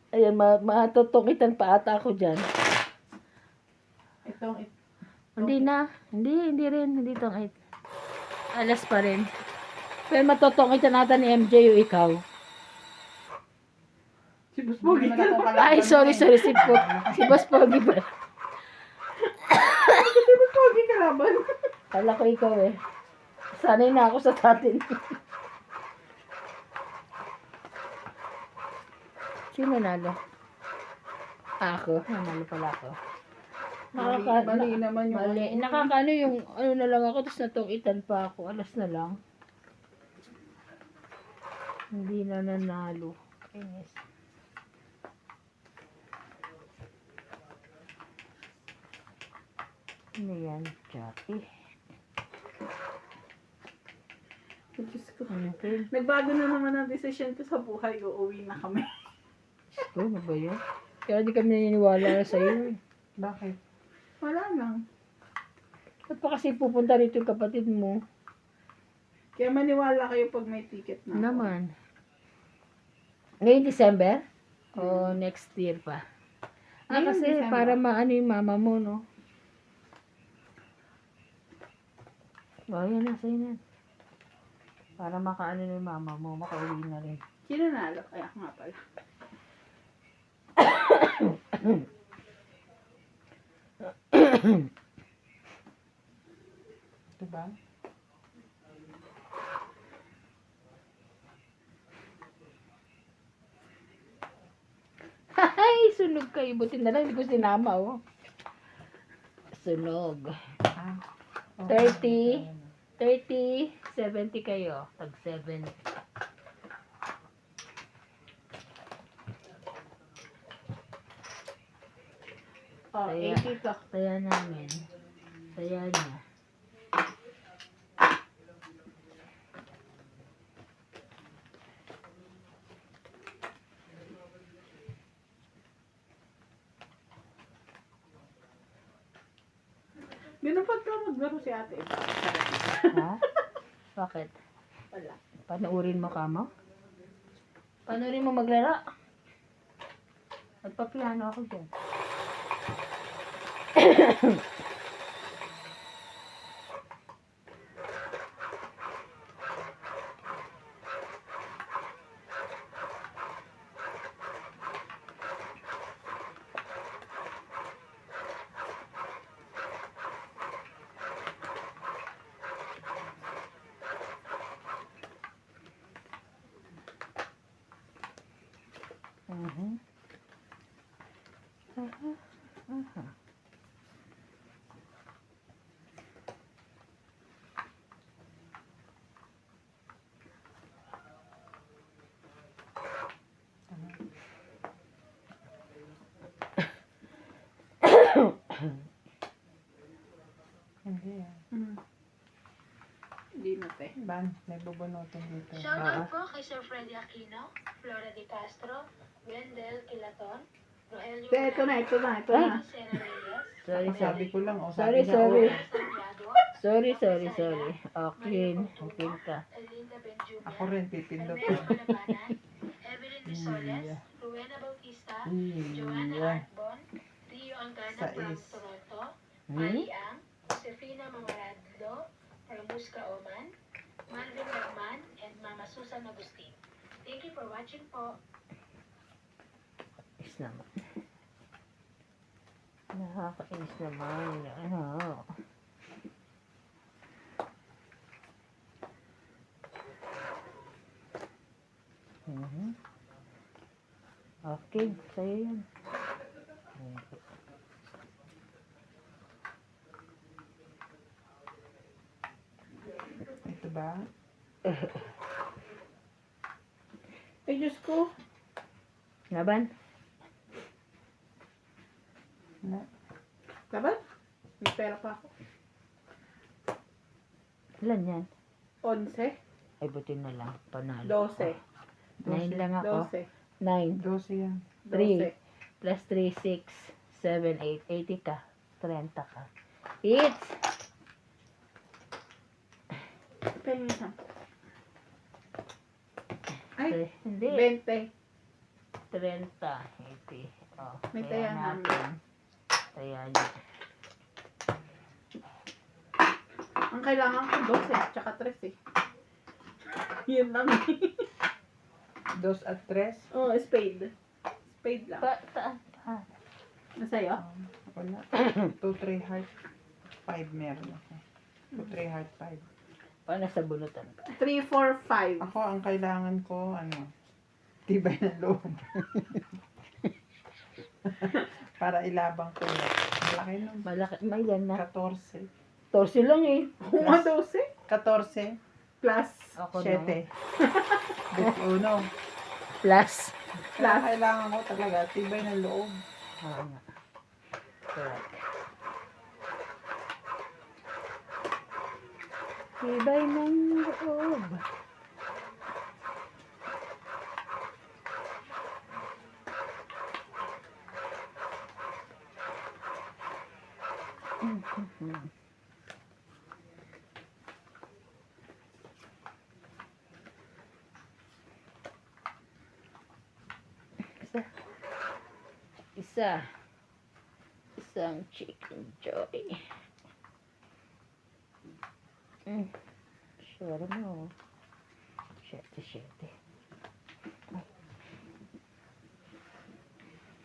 Ayan, matutukitan pa ata ako dyan. Itong Hindi na. Hindi rin. Hindi itong 8. Alas pa rin. Pero matutukitan natin ni MJ yung ikaw. si Busbogi. Ay, sorry. Si Boss Pogi ba? Si Busbogi kalaban. Kala ko ikaw eh. Sanay na ako sa tatin. Sino nalo? Ako. Nanalo pala ako. Mali naman yung Mali. Nakakaano yung ano na lang ako, tapos natungitan pa ako. Alas na lang. Hindi na nanalo. Kainis. Ano yan? Jackie. Diyos ko. Okay. Nagbago na naman ang decision ko sa buhay. Uuwi na kami. Ito, ano ba yun? Kaya di kami naniniwala sa iyo. Bakit? Wala lang. Ba't pa kasi pupunta rito yung kapatid mo? Kaya maniwala kayo pag may ticket na. ako. Naman. Ngayon December? O next year pa? Ah, Ngayon, kasi December. para maano yung mama mo, no? O, yan na, sa'yo na. Para makaano na yung mama mo, makauwi na rin. Sino nalo? Ay, ako nga pala. Diba? Ay, sunog kayo. Buti na lang, hindi ko sinama, oh. Sunog. Ah, 30, 70 kayo. Tag 7. Oh, Kaya- 80 to. Saya namin. Saya niya. Binupad ka maglaro si ate. Ha? Bakit? Wala. Panoorin mo ka mo? Panoorin mo maglaro? Nagpapiano ako dyan. Mhm. Aha. Aha. hindi yan. Hindi na te. Ban, may bubunutin dito. Shoutout po kay Sir Freddy Aquino, Flora de Castro, Wendell Kilaton, Rogelio Te, ito na. Sena Reyes, Sorry, Sabi sorry. ko lang, oh, Sorry, sabi niya, sorry. oh, Santiago, Sorry. Okay. Okay ka. Elinda Benjumian, ako rin pipindot. Almeida Malabanan, Evelyn Risoles, Rowena Bautista, Joanna Arbon, Rio Angana from Sais. Toronto, Hmm? Ali Ang, Josefina Mamaradlo from Musca Oman, Marvin Lagman, and Mama Susan Agustin. Thank you for watching po. Is naman. Nakakainis naman. Ano? Mhm. Okay, sa'yo yan. Ito ba? Ay, Diyos ko. Laban? Na, Dapat? May pera pa ako. Ilan yan? 11, Ay, buti na lang. Panalo. 12, 9 lang ako. 12, 9. 12 yan. 3. 12. Plus 3, 6, 7, 8. 80 ka. 30 ka. It's! Pengi na. Ay, Hindi. 20. 30. 80. Oh, May kaya taya natin. Taya niya. Ang kailangan ko 12, tsaka 3 eh. Yun lang eh. 2 at 3. Oh, spade. Spade lang. Pa. Nasa'yo? Wala. 2, 3 heart. 5 meron ako. 2, 3 heart, 5. Paano sa bunutan ka? 3, 4, 5. Ako, ang kailangan ko, tibay ng loob. Para ilabang ko yan. Malaki nun. Malaki, may yan na. 14. 14 lang eh. Kung nga 12 14. plus. Ako 7. 21. Plus. Kaya kailangan ko talaga, tibay ng loob. Oo nga. Correct. Tibay ng loob. Isa. Isa. Isang chicken joy. Sure mo. Siyete. Ay.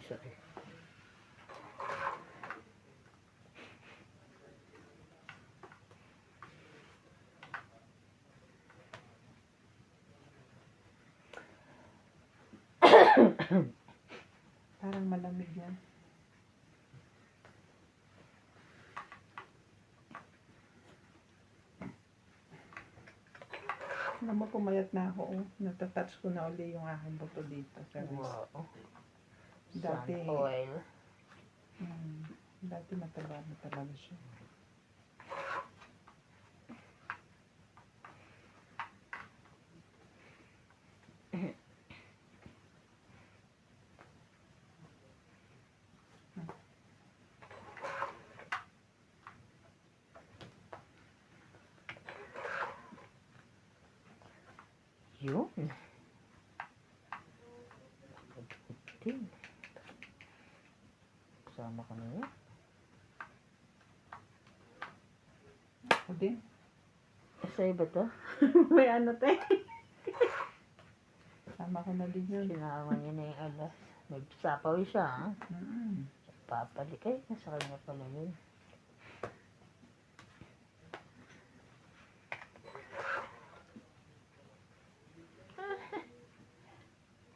Sorry. Parang malamig yan. Alam mo, pumayat na ako. Oh. Natatouch ko na uli yung aking buto dito. Sa wrist. Wow. Dati, Sun oil. dati mataba na talaga siya. Yun. Pagputin. Kasama ka na yun. Ako din. Sa iba to? May ano te. Sama ko na din yun. Sinama niya na yung alas. Nagsapaw siya, ha? Mm-mm. Papalikay. Nasa kanya pala yun.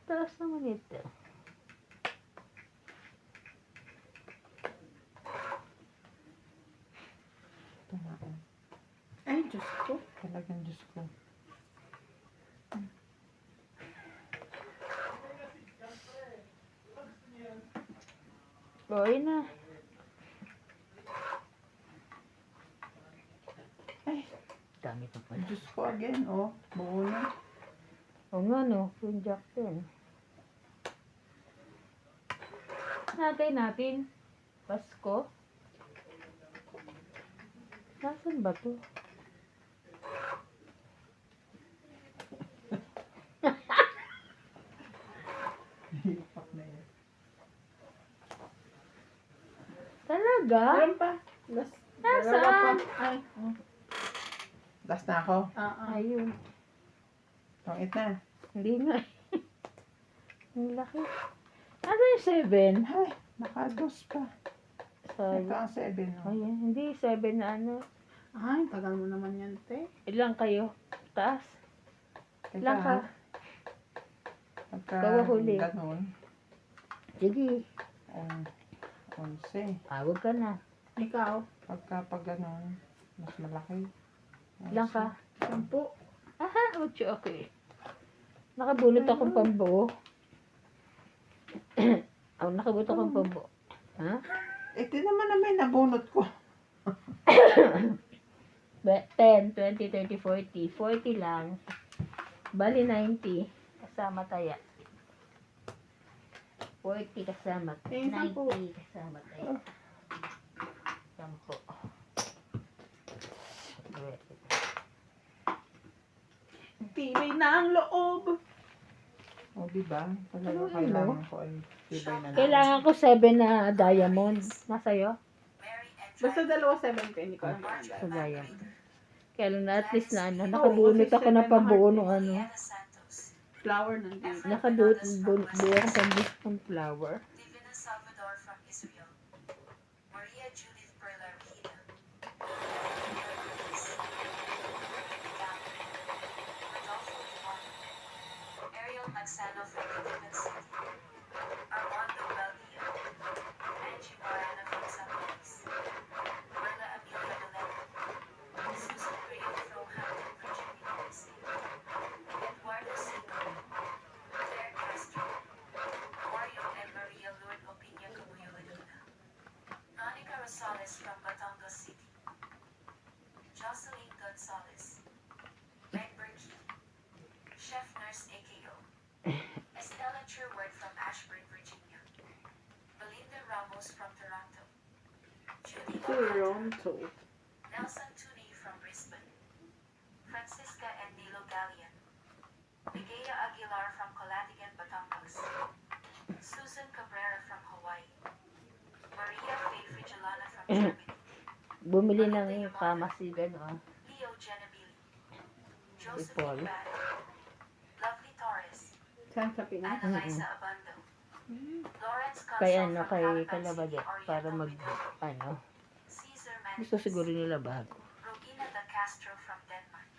Taas naman ito. Ito nga. Oh. Ay, Diyos ko. Talagang Diyos ko. Boy na. Ay, Dami pa pala. Diyos ko again. Oh, buo na. O nga no, yung jack din. Nagay natin. Pasko. Nasaan ba to? Hipak na yan. Talaga? Meron pa. Last. Nasaan? Dalawa pa. Ay. Last na ako. Ayun. Pangit na. Hindi nga. Ang laki. Ano yung 7? Ay, nakados pa. Ito Sorry. ang 7. Oh. Ayun, hindi 7 na ano. Ay, tagal mo naman yan te. Ilang kayo? Taas? Teka, Ilang ka? Pagka Ikaw ang huli. ganun, Sige. 11. Awag ka na. Ikaw. Pagka pag ganun, mas malaki. Ilang ka? 10. Aha, 8. Okay. Nakabunot akong pambuo. Nakabunot akong pambuo. Ha? Eh, di naman na may nabunot ko. 10, 20, 30, 40. 40 lang. Bali 90. Kasama taya. 40 kasama. Eh, 10. 90 kasama taya. 10. Tibay na ang loob. O, diba? Talaga Ano yun, kailangan ko ay tibay na lang. Kailangan ko 7 na diamond. Nasa'yo? Mary and Basta John dalawa 7 hindi ko alam. marched Sa with diamond. Kaya lang na at least na ano, Oo, nakabunot kasi ako na 7 na pambuo heart. ng ano. Diana Santos, Flower nandito. Nakabunot ako ng flower. Divina Salvador from Israel, Maria Judith Perla Rehida, Rodolfo Limon, Ariel Magsano from Kitiman City, Armando Valdillo, Angie Morana from San Luis, Toronto. Nelson Tuni from Brisbane, Francisca Endilo Gallian, Ligaya Aguilar from Calatigan, Batangas, Susan Cabrera from Hawaii, Maria Faye Frigilana from Germany, Bumili ng kamasigan, oh. Leo Genabili, Si Joseph Paul. Ibado, Lovely Torres, Saan sa Pinas? Annalisa Abando, Lawrence Kay Consul ano, from kay Calapan City, Kalabade, para Oriental mag, Mindoro, ano, Caesar gusto siguro Manifest, nila bago. Rogina de Castro from Denmark,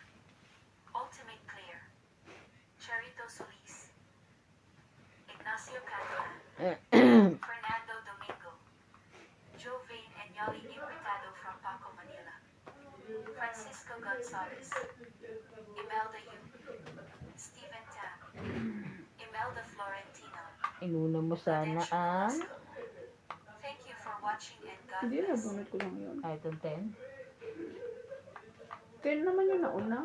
Ultimate Claire, Cherito Solis, Ignacio Catalan, Fernando Domingo, Jovain Enyali Implicado from Paco, Manila, Francisco Gonzalez, Imelda Yu, Stephen Tam, Imelda Florentino, Inuna mo sana Prudencio ang Velasco. Thank you for watching and God Hindi na, bless. bunot ko lang yun. item 10. 10 naman yung nauna.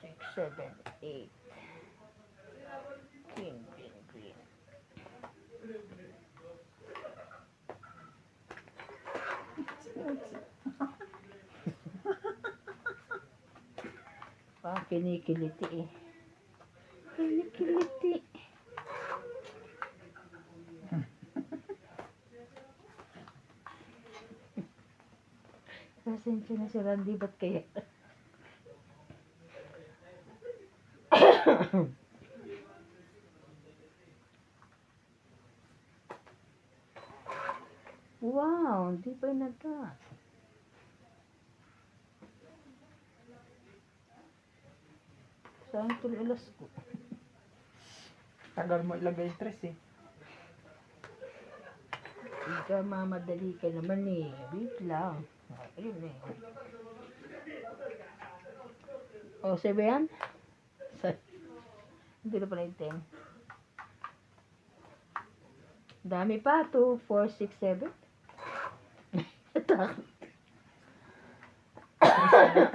6, 7, 8. Green, green, green. Kinikiliti eh. Kinikiliti. Pasensya na si Randy, ba't kaya? Wow, hindi pa nagka. Saan tuloy alas ko? Tagal mo ilagay tres eh. Hindi ka mamadali ka naman eh. Wait lang. Ayun eh. O, 7? Hindi na pala yung 10. Dami pa. 2, 4, 6, 7.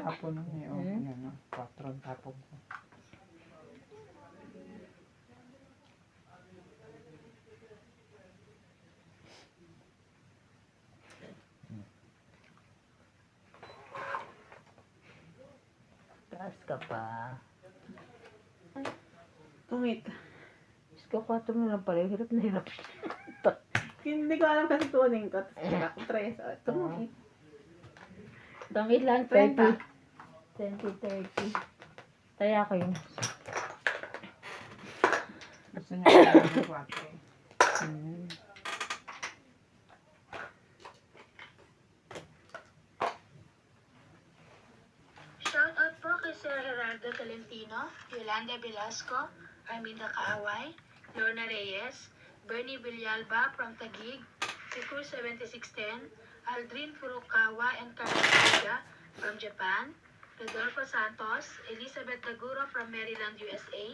Tapon na eh. Oh, Hmm? ano, 4 ang tapon ko. Taas ka pa. Tungit. Diyos ko, 4 na lang pala. Hirap na hirap. Hindi ko alam kasi tuning ko. Tsaka 3. Tungit. Tangit lang, 30. 20, 30. Taya ko yun. Gusto niya ilagay 4. Hmm. Shout out po kay Sir Gerardo Tolentino, Yolanda Velasco, Arminda Kaaway, Lorna Reyes, Bernie Villalba from Taguig, Sikur 7610, Aldrin Furukawa and Carmen Vega from Japan, Rodolfo Santos, Elizabeth Taguro from Maryland, USA,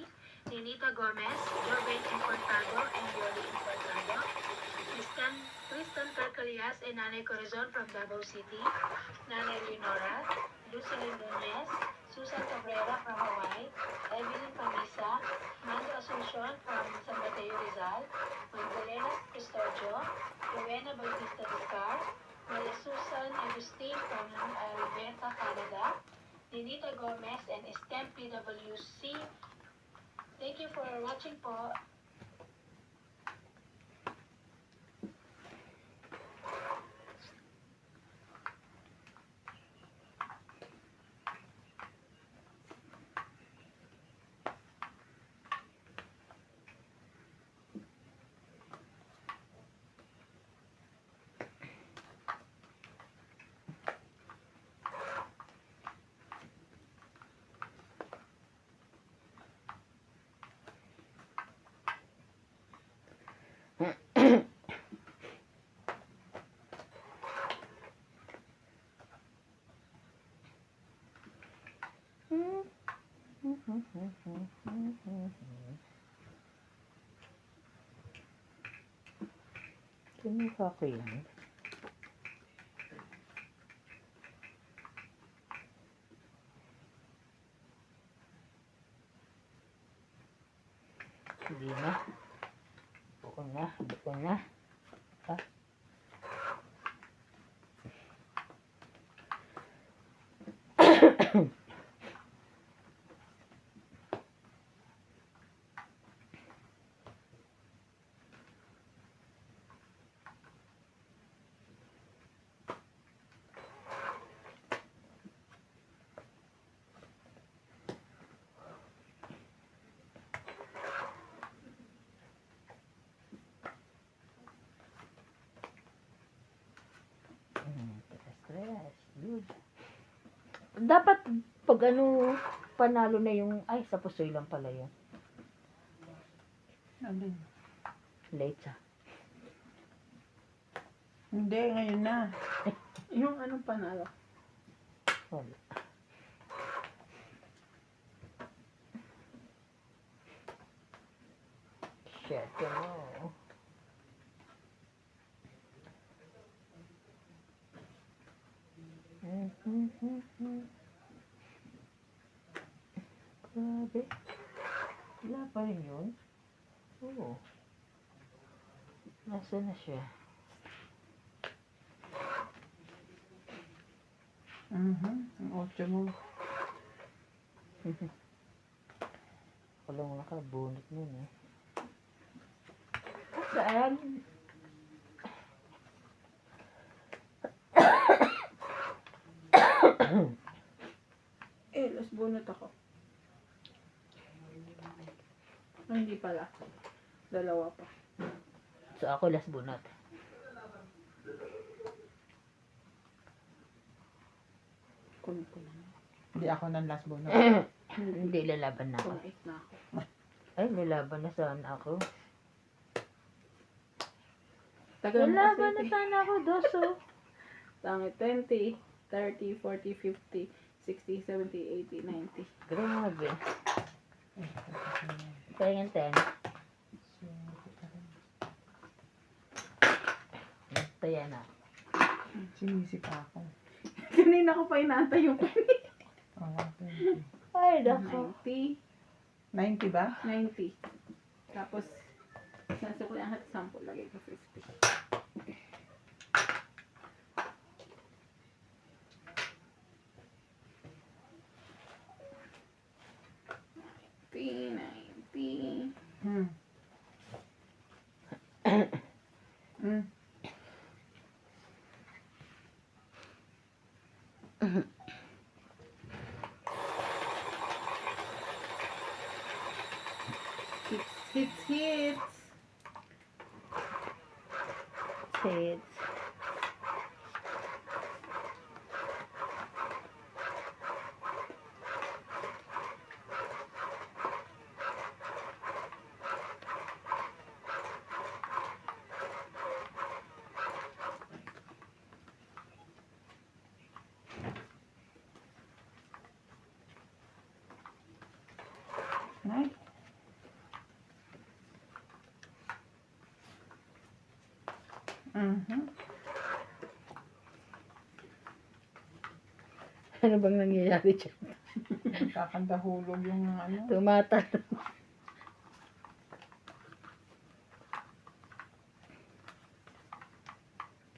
Ninita Gomez, Jorben Importado and Yoli Importado, Tristan Carcalias and Nanay Corazon from Davao City, Nanay Leonora, Lucilyn Nunez, Susan Cabrera from Hawaii, Evelyn Pamisa, Mando Asuncion from San Mateo Rizal, Magdalena Custodio, Rowena Bautista Descar, Maria Susan Agustin from Alberta, Canada, Ninita Gomez and STEM PWC. Thank you for watching po. Kinuha ko yan. Hindi na. Buko na. ka. Stress. Good. Dapat pag ano, panalo na yung, ay, sa pusoy lang pala yun. Alin? Late sa. Hindi, ngayon na. Yung anong panalo? Wala. Shit, mo. Grabe. Wala pa rin yun? Oo. Nasaan na siya? Ang 8 mo. Walang nakabunot nun eh. Saan? Last bunot ako. Hindi pala. Dalawa pa. So ako last bunot. Kun. Hindi ako ng last bonus. Hindi, lalaban na ako. Kun 8 na ako. Ay, lalaban na sana ako. Tagal mo Lalaban na kasi. sana ako, doso. Tangi 20, 30, 40, 50, 60, 70, 80, 90. Grabe. Kaya yung 10. Taya na. Sinisip ako. Kanina ko pa inaantay yung Oh, Ay, dako. 90, 90 ba? 90. Tapos, nasa ko lang 10, lagay ko 50. P90. Hmm. Hmm. Hits. Hits. Nice. Mhm. Ano bang nangyayari dyan? Kakandahulog yung ano. Tumatalon.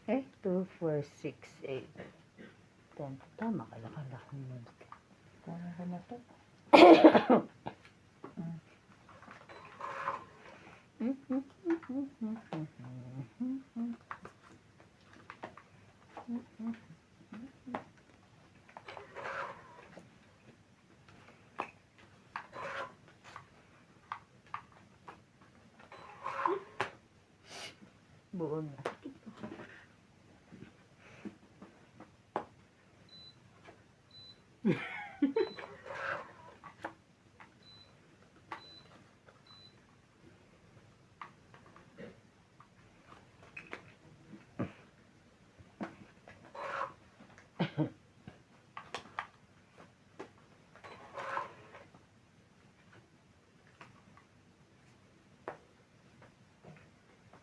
Eh, 2, 4, 6, 8. 10. Tama ka lang. Kaya ko na to. Buo na.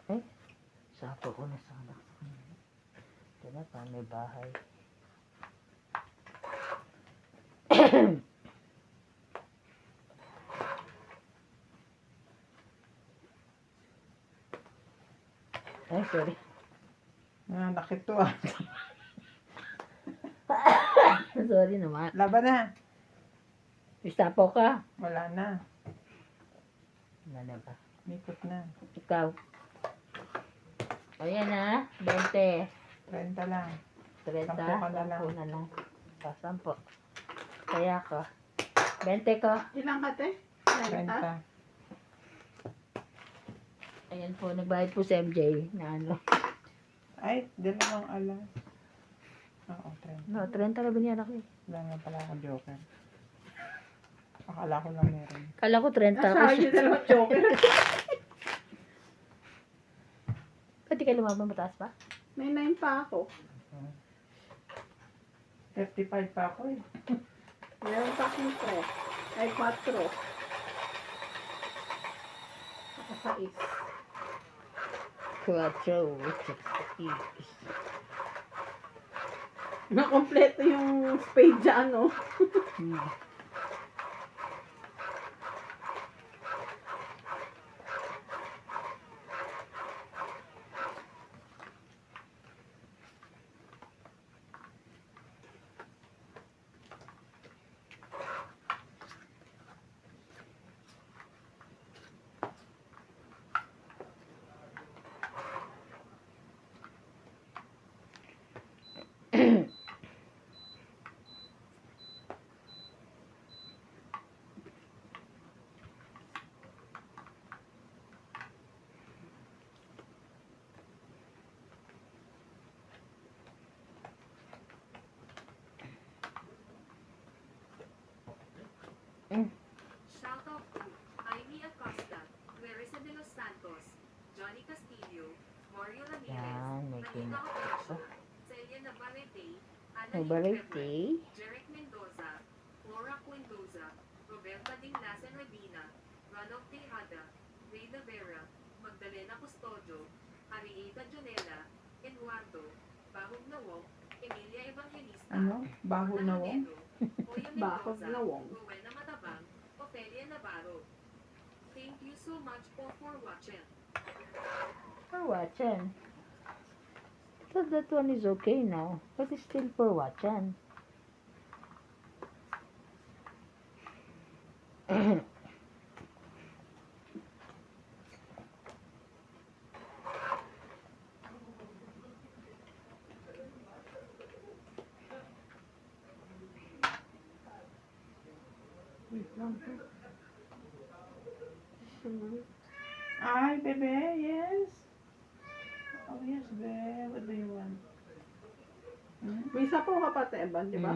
Eh, sapo ko na sana. Diba pa, may bahay. Ay, sorry. Nananakit to ah. Sorry naman. Laban na. Istapo ka. Wala na. Wala na ba? Mikot na. Ikaw. Ayan na. 20. 30 lang. 30. Sampo ka na lang. 10 na lang. 10. Kaya ko. 20 ko. Ilang ka, te? 30. Ayan po. Nagbayad po si MJ na ano. Ay, dalawang alas. Oo, 30. No, 30 na binigyan ako eh. Wala nga pala akong joker. Akala ko lang meron. Kala ko 30 ako. Asahan niyo dalawang joker. Pati ka lumabang mataas pa? May 9 pa ako. 35 pa ako eh. Meron pa akong 3. Ay, 4. Ako sa is. 4. Nakompleto yung spade dyan, no? Shoutout to Jaime Acosta, Clarissa de los Santos, Johnny Castillo, Mario Ramirez, Yan, may Anita Ocaso, Celia Navarrete, Ana Navarrete. Jeric Mendoza, Flora Quindoza, Roberta Dinglasen Medina, Ronald Tejada, Ray Vera, Magdalena Custodio, Arieta Jonela, Eduardo, Bahog Nawong, Emilia Evangelista, Ano? Baho na wo? Kuya Bahog Mendoza, Nawong. Rowena Matabang, Ofelia Navarro. Thank you so much for watching. For watching. So that one is okay now. But it's still for watching. Ay, bebe, yes. Oh, yes, bebe. What do you want? Hmm? May isa po ka pa, te, Evan, di ba?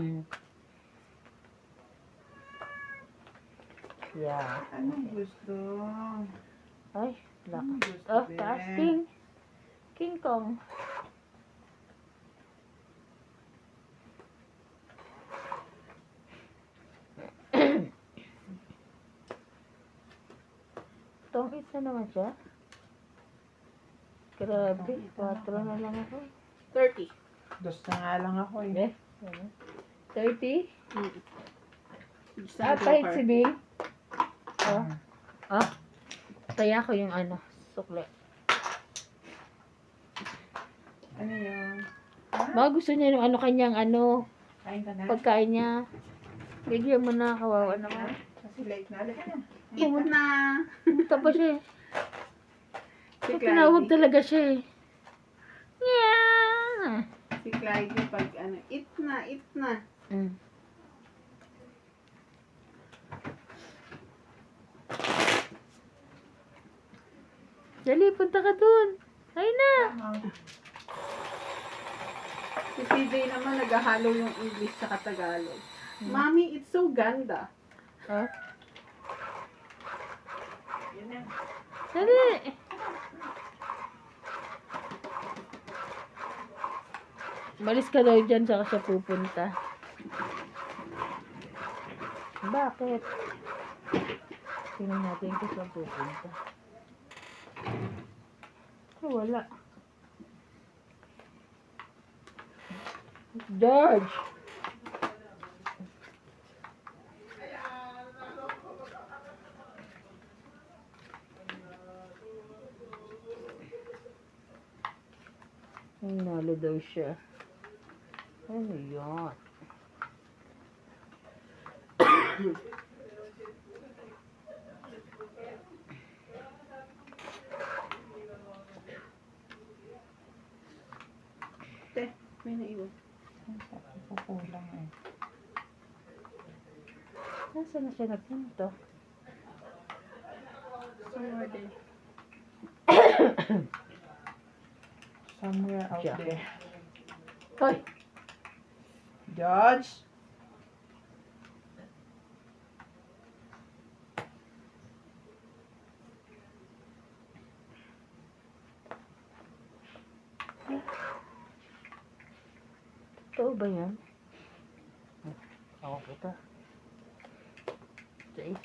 Yeah. Anong gusto? Ay, Anong gusto, oh, bebe? taas King. King Kong. Tongit na naman siya. Grabe, 4 na lang ako. 30. Dos na nga lang ako eh. Eh, ano? 30? Isa Ah, kahit joker. si Bing? Oh, Ah. ah. Kaya ko yung ano, sukle. Ano yun? Baka gusto niya yung ano kanyang ano, Kain ka na? pagkain niya. Bigyan mo na, kawawa naman. Kasi late na. Halika na. Eat na. Tapos siya eh. Si Tinawag Clyde. talaga siya eh. Yeah! Si Clyde pag ano, eat na. Mm. Dali, punta ka dun. Ay na. Si PJ naman naghahalo yung English sa Tagalog. Mommy, it's so ganda. Oh, Yan na. dali. Malis ka daw dyan, saka siya pupunta. Bakit? Tingnan natin kung saan pupunta. Ay, wala. George! Ay, Sumali daw siya. Ano yun? Te, may naiwan. Kukulang eh. Nasaan na siya nagpunto? Somewhere din. Somewhere out Diyan. there. Hoy! George? Totoo ba yan? Ako kita. Sais.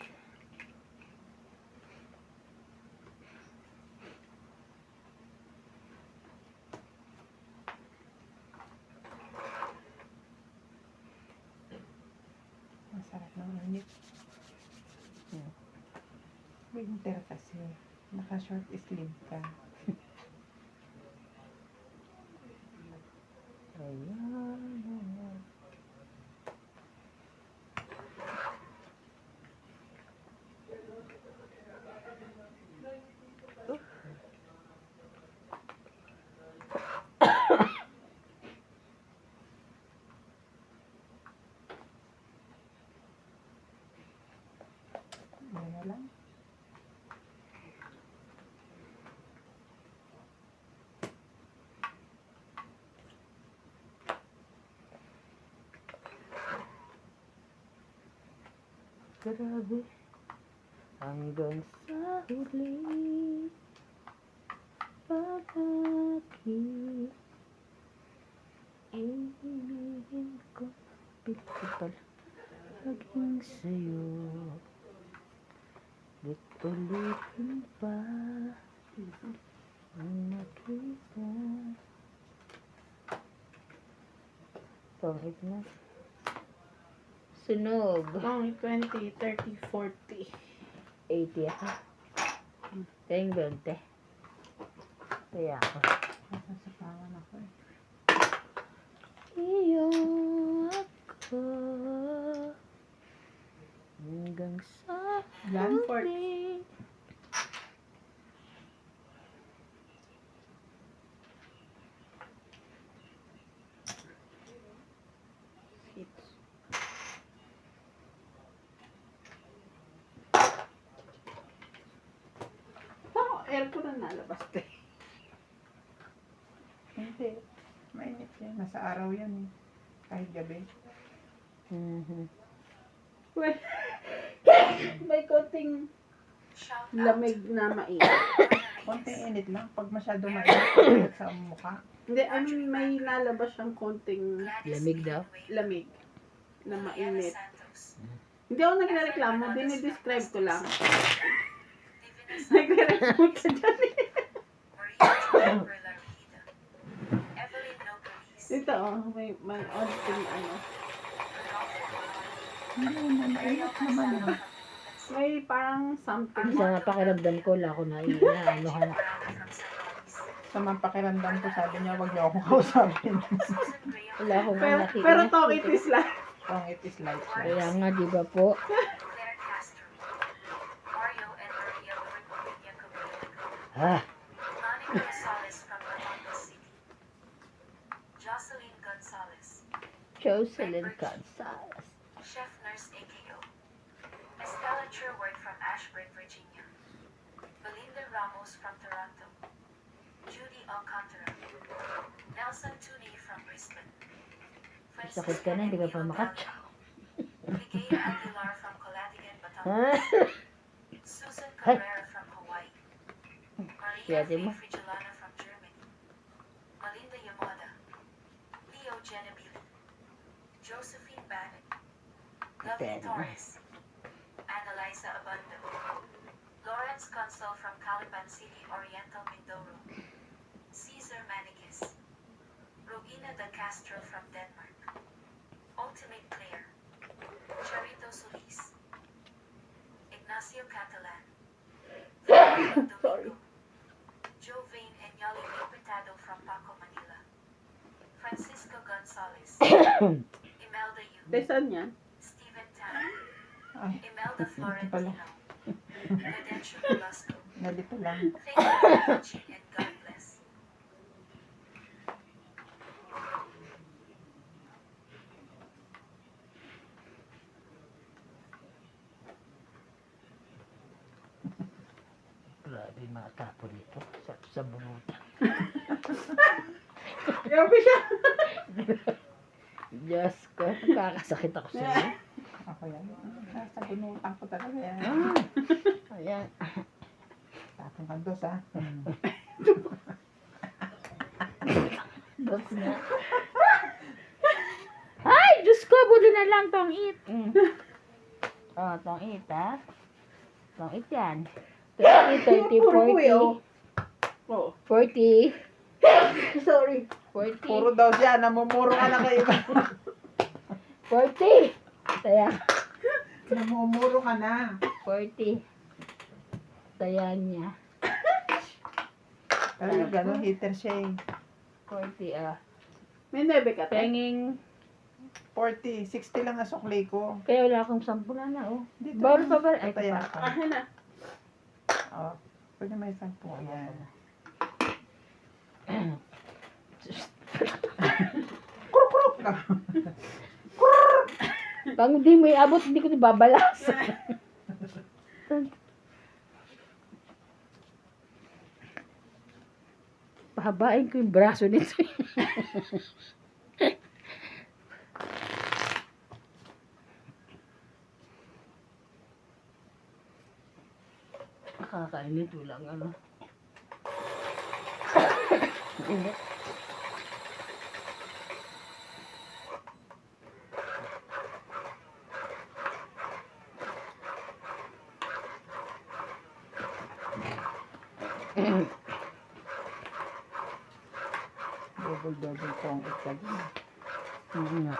Masarap ng init. Winter kasi. Naka-short sleeve ka. Ayan. Yan na lang. Grabe. Hanggang sa huli. Pag-akit. Ibigin ko. Pitipal. Maging sa'yo. Lit ulitin pa. Ang nakita. Pangit na. Sunog. Pang 20, 30, 40. 80 ako. Tayong 20. Kaya ako. Nasasapawan ako eh. Iyo ako. Hanggang sa Lanford. huli. Aircon na nalabas, te. Hindi. Mainit yan. Nasa araw yan eh. Kahit gabi. Well, may konting Shout out. lamig na mainit. Konting init lang. Pag masyado mainit sa mukha. Hindi, I mean, may lalabas siyang konting Gladys Lamig daw? Greenway, lamig na Juliana mainit. Santos, Hindi ako nagreklamo, dinidescribe ko lang. Divina Santos, Nagre-respond ka dyan eh. Maria Julia Perlarida, Evelyn Nogueris, Ito, oh, may onting ano. Hindi na mainit naman eh. May parang something. Isa nga pakiramdam ko, wala ako na inaanohan. Sa mga pakiramdam ko, sabi niya, huwag niyo akong kausapin. Wala akong Pero, nakita. pero talk it is lang. Pangit is light Kaya lang. nga, di ba po? Claire Castro, Mario and Maria Lorena Cabrillo, Ah, Monica Rosales from Batangas City, Jocelyn Gonzalez, Jocelyn Gonzalez. Chef Nurse AKO, Estella Sherwood from Ashburn, Virginia, Belinda Ramos from Toronto, Judy Alcantara, Nelson Tooney from Brisbane, Sakit ka na, hindi ka pa makatsaw. Miguel Aguilar from Colatigan, Ha? Batangas, Susan Cabrera from Hawaii, Maria Pwede mo. Faye Frigilana from Germany, Malinda Yamada, Leo Genabili, Josephine Bannon, Lovely Pwede mo. Torres, Annalisa Abando, Lawrence Consul from Calipan City, Oriental Mindoro, Caesar Manikis, Rogina de Castro from Denmark, Ultimate Claire, Charito Solis, Ignacio Catalan, Fernando Domingo, Jovain and Yoli Pintado from Paco, Manila, Imelda Yu, Desan yan? Stephen Tan, Ay, Imelda ito pala. Florentino, Gadencio Velasco. Nalito lang. Thank you for watching and God bless. Grabe yung mga tapo dito. Sa bunutan. Grabe siya. Diyos ko, nakakasakit ako sa iyo. Ako yan. Sa bunutan ko talaga yan. Ayan. Tapong kandos ha. Dos nga. Ay, Diyos ko, buti na lang tong it. Oh, tong it, ha? Tong it yan. 30, 30, Puro kuya, oh. 40. Oo. 40. Sorry. 40. Puro daw siya. Namumuro ka na kay iba. 40. Saya. Namumuro ka na. 40. Saya niya. Pero yung gano'n, hater siya eh. 40, ah. May 9 ka, te? Penging. 40. 60 lang na sukli ko. Kaya wala akong 10 na, oh. Dito. Bawal pa ba? Ay, Pataya pa. ka. Akin na. Oh, pwede may 10. Yan. Kuruk-kuruk ka. Pag hindi mo iabot, hindi ko babalas. Pahabain ko yung braso nito. Nakakainit, walang ano. Init. Double kong ito din. Oo nga.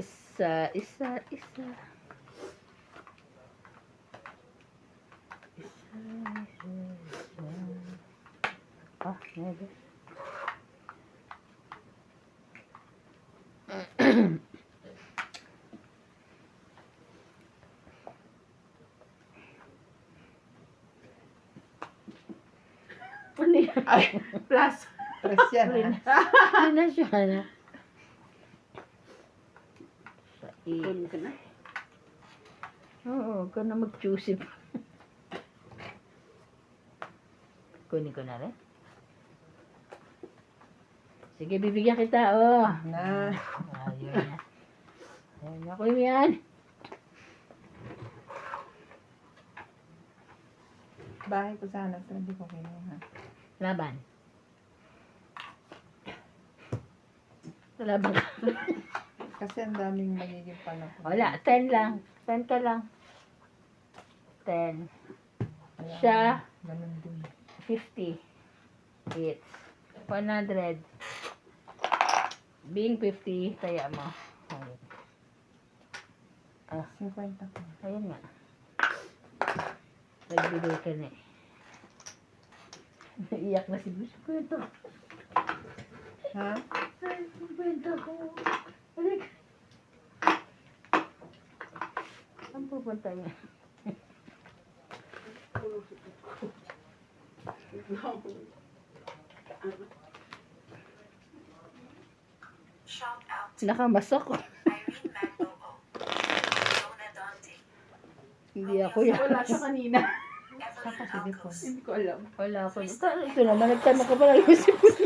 Isa, isa, isa. Isa, isa, isa. Ah, nede. Ano yan? Ay, Plus. press yan ha. Ano na siya na? Sa Kunin ka na. Oo, huwag ka na mag-choosy pa. Kunin ko na rin. Sige, bibigyan kita, oh. Na. Ayun na. Ayun na, kunin mo yan. Bahay ko sana. Pero hindi ko kinuha. Laban. Laban ka. Kasi ang daming magiging panahon. Wala, 10 lang. 10 ka lang. 10. Kaya, Siya, ganun din. 50. It's 100. Being 50, kaya mo. Ayun. 50 ko. Ayun nga. Nagbigay ka na eh. Naiyak na si Bush. Kwento. Ha? Ay, kwento ko. Balik. Saan pupunta niya? Shout out to Nakamasok ko. Irene Magno O, Rona Dante, Hindi ako yan. Wala siya kanina. Evelyn Alcos, Hindi ko alam. Wala ako. Ito naman, nagtanong ka pala yung si Bush.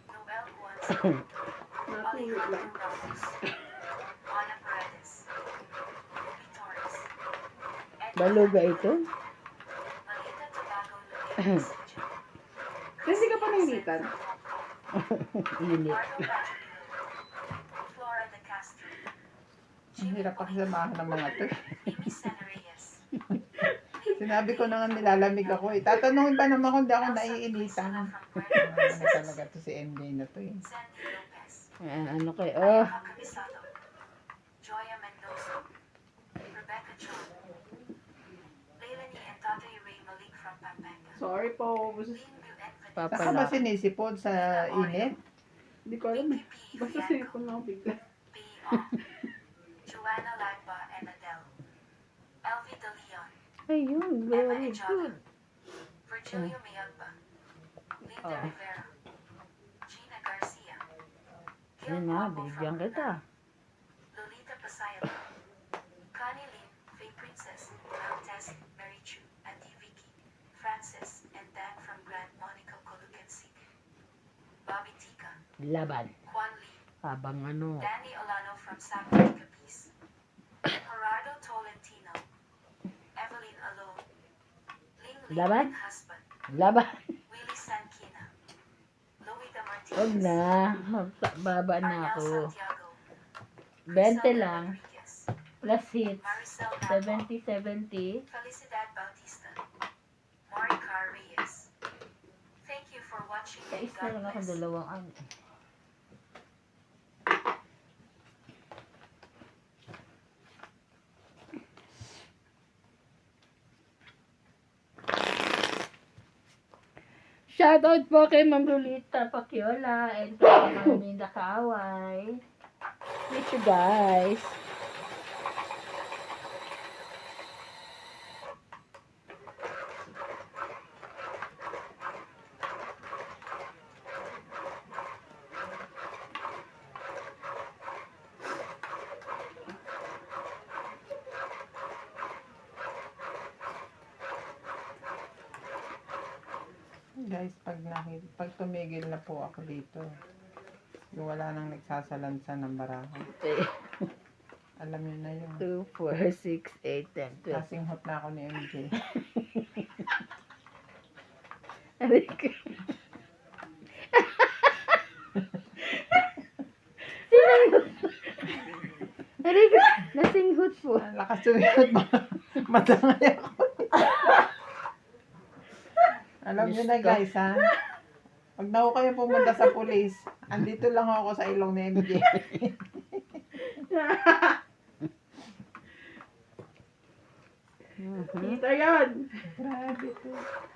Noel Guanzo, Natulog Alejandro lang. Ramos, Ana Paredes, Ruby Torres, Edward Baluga ito. Malita Tobago Luis, Kasi ka pa nainitan. Init. Marlo Badrillo, Flora de Castro, Ang hirap pakisamahan ng mga to. Mimi San Reyes, Sinabi ko na nga nilalamig ako eh. Tatanungin ba naman kung di ako Elsa naiinitan? Priscilla from Puerto Ano talaga to si MJ na to eh. Sandy Lopez, Ano kayo? Ayaka Cabisado, Joya Mendoza, Rebecca John, Leilani and Tatay Ray Malik from Pampanga, Sorry po. Ling Buenfred, Saan ka ba Papala. sinisipod sa init? Hindi ko alam eh. PPP Basta Fianco, sinipon lang ako bigla. P. Ong, Joanna Lagba and Adele, Elvie De Leon, Ayun, Emma very Ejada, good. Virgilio Mayagba, Linda Oh. Rivera, Gina Garcia, Gil Yan na, Guapo from bigyan kita. Brunei, Lolita Pasayalo, Connie Lin, Faye Princess, Maltese, Mary Chu, Auntie Vicky, Francis, and Dan from Grand Monaco, Colucan City, Bobby Tika, Laban. Juan Lee, Habang ano. Danny Olano from Sapling, Capiz, Gerardo Tolentino, Evelyn Alo, Ling Ling Laban? and husband, Laban. Willie Sankina, Louida Huwag Martinez, na. Baba na Arnel ako. Santiago, 20 Griselda lang. Rodriguez, Plus hits. Maricel Napo, 70-70. Felicidad Bautista, Maricar Reyes. Thank you for watching and Kais na God lang ako bless. dalawang ano. Shoutout po kay Ma'am Lolita Paciola and kay Ma'am Linda Kaway. Miss you guys. Guys, pag tumigil na po ako dito, yung wala nang nagsasalansa ng barahan. Alam niyo na yun. 2, 4, 6, 8, 10, 12. Kasing hot na ako ni MJ. Aray ko. Aray ko. Nasinghot po. Ang lakas sumihot mo. Matangay ako. Alam niyo na guys ha. Pag na ako kayo pumunta sa pulis, andito lang ako sa ilong ni MJ. Kita yan. Grabe to.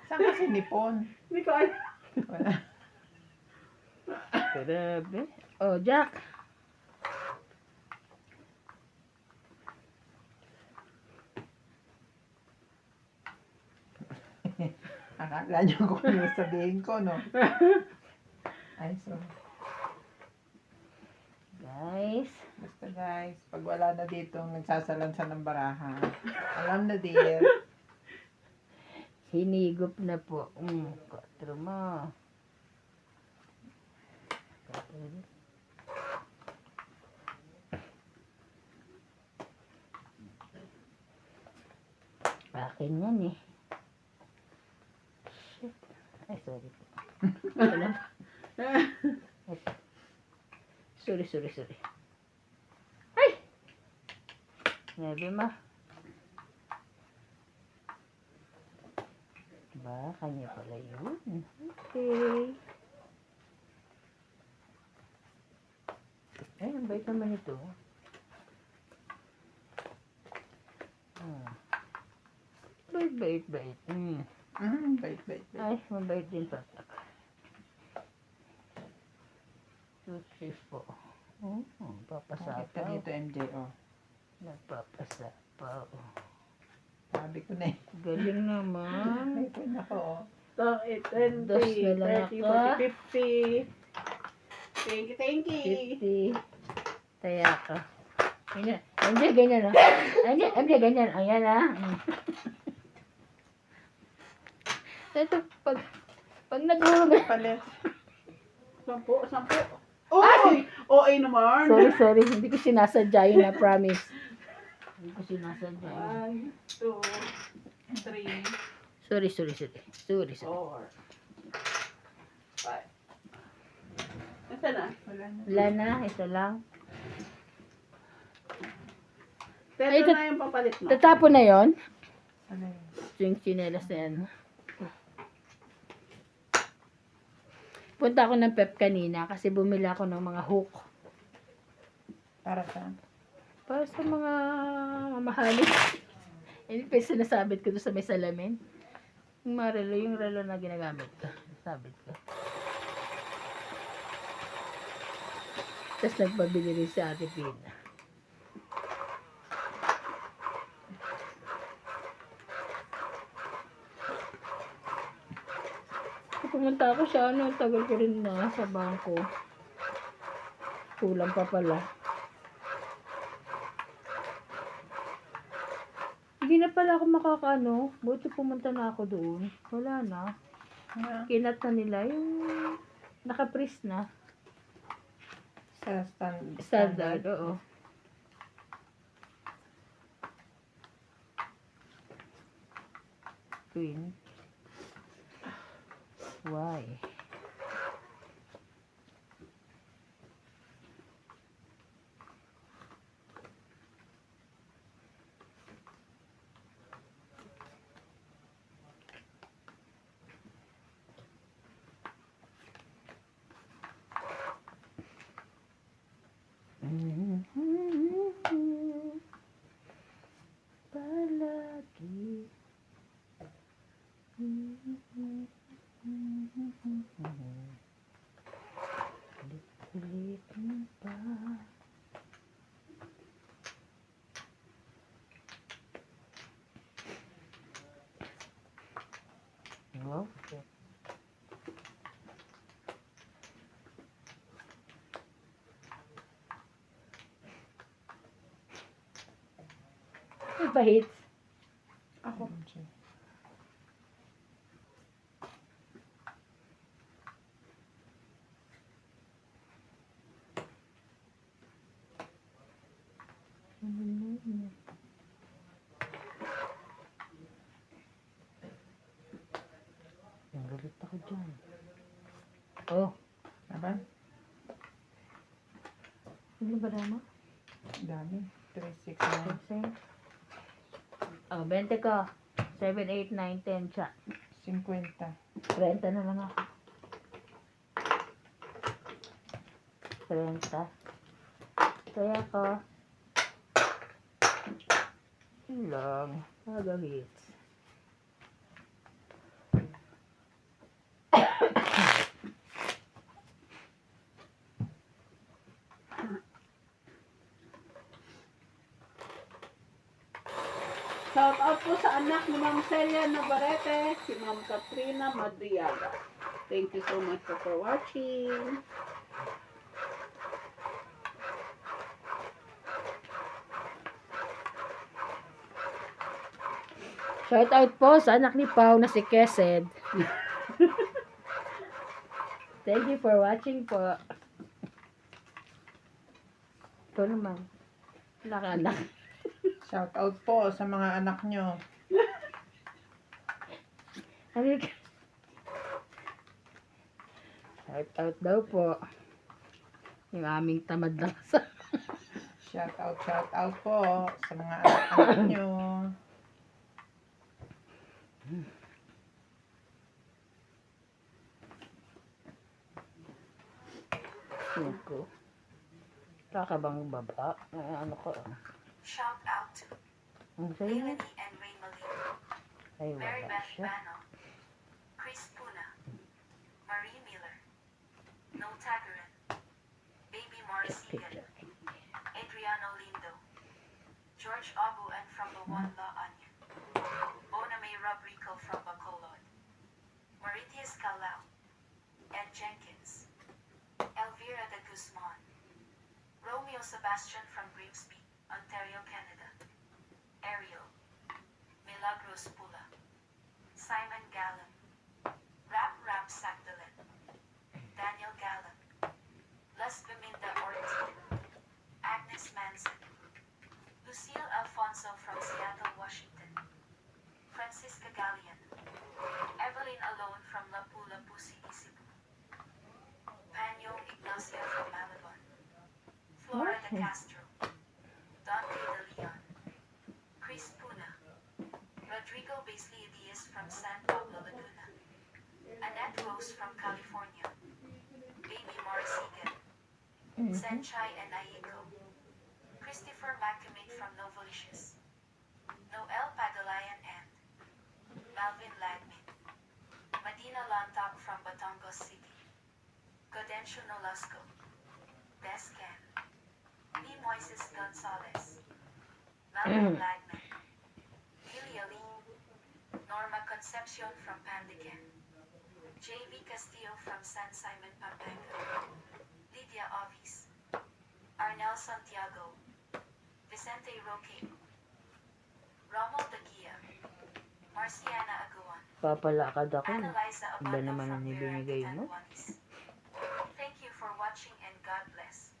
Saan ka sinipon? Hindi ko alam. Wala. Grabe. Oh, Jack. Akala niyo kung ano sabihin ko, no? Ay, so. Guys. Basta guys, pag wala na dito nagsasalansa ng barahan, alam na dear. Hinigop na po. 4 mo. 4. Akin yan eh. Shit. Ay, sorry po. Alam. Sorry. Ay! Nebe ma. Ba, kanya pala yun. Okay. Ay, ang bait naman ito. Bait. Bait. Ay, mabait din patak. Sushi po. Bakit ka Papasapaw. dito MJ, oh. Nagpapasapaw. Sabi ko na eh. Galing naman. Ay, ko na ko, oh. So, 20, Dos na lang 30, ako. 40, 50. Thank you. 50. Taya ka. Ganyan. Hindi, ganyan ah. Hindi, ganyan. Ayan ah. Ito, pag nagulog. Palit. 10. Oy! OA naman. Sorry. Hindi ko sinasadya yun na promise. Hindi ko sinasadya yun. 1, 2, 3, Sorry. 4, 5. Ito na. Wala na. Wala na, isa lang. Ito Ay, na yung papalit mo. Tatapon na yon. Ano yun? gusto yung tsinelas na yan. Punta ako ng Pep kanina kasi bumili ako ng mga hook. Para saan? Para sa mga mamahalin. Hindi pa yung sinasabit ko doon sa may salamin. Yung mga relo, yung relo na ginagamit ko. Sabit ko. Tapos nagpabili rin si Ate Pina. Pumunta ako sa tagal ko rin na sa bangko. Kulang pa pala. Hindi na pala ako buti pumunta na ako doon. Wala na. Kinat na nila yung naka-freeze na. Sa Standard, oo. Queen. Why? Palagi. Ulit mo pa. Wow. Ay, pahit. Ako. Ang galit ako dyan. Oh, Aban? ano ba naman? Dami. 369. Kasi, 20 ka. 7, 8, 9, 10 siya. 50. 30 na lang ako. 30. Kaya ko. Yun lang. Hagang hits. Shout out po sa anak ni Ma'am Celia Navarrete, si Ma'am Katrina Madriaga. Thank you so much for watching. Shout out po sa anak ni Pao na si Kesed. Thank you for watching po. Ito naman. Anak-anak. Shout out po sa mga anak nyo. Shout out daw po. Yung aming tamad na sa Shout out po sa mga anak-anak nyo. ko. Kakabang baba. Ay, ano ko. Shout out to Ang sa'yo na. Melanie and Ray Malino, Ay, Mary wala Beth siya. Bano, Chris Puna, Marie Miller, No Tagaran, Baby Marcigan, Adriano Lindo, George Obu and from Bawan La Onion, Bona May Robrico from Bacolod, Mauritius Calao, Ed Jenkins, Elvira de Guzman, Romeo Sebastian from Grimsby, Ontario, Canada, Ariel, Milagros Pula, Simon Gallen, Rap Sagdalan, Daniel Gallen, Les Beminda Ortiz, Agnes Manson, Lucille Alfonso from Seattle, Washington, Francisca Gallian, Evelyn Alone from Lapu-Lapu City, Cebu, Panyong Ignacia from Malabon, Flora de Castro, Dante de Leon, Chris Puna, Rodrigo Paisley Diaz from San Pablo, Laguna. Annette Rose from California. Baby Marcigan. Senchai and Ayiko. Christopher Macamate from Novolicious. Noel Padalayan and Malvin Lagmin. Medina Lantak from Batangas City. Godencio Nolasco. Descan. B. Moises Gonzalez. Malvin Lagman. Lilia Lee. Norma Concepcion from Pandacan. J.V. Castillo from San Simon, Pampanga. Lydia Ovis. Arnel Santiago. Vicente Roque. Rommel Daguia. Marciana Aguan. Papalakad ako. Annalisa Iba Abando naman from ang Vera ibinigay mo. Catanduanes. Thank you for watching and God bless.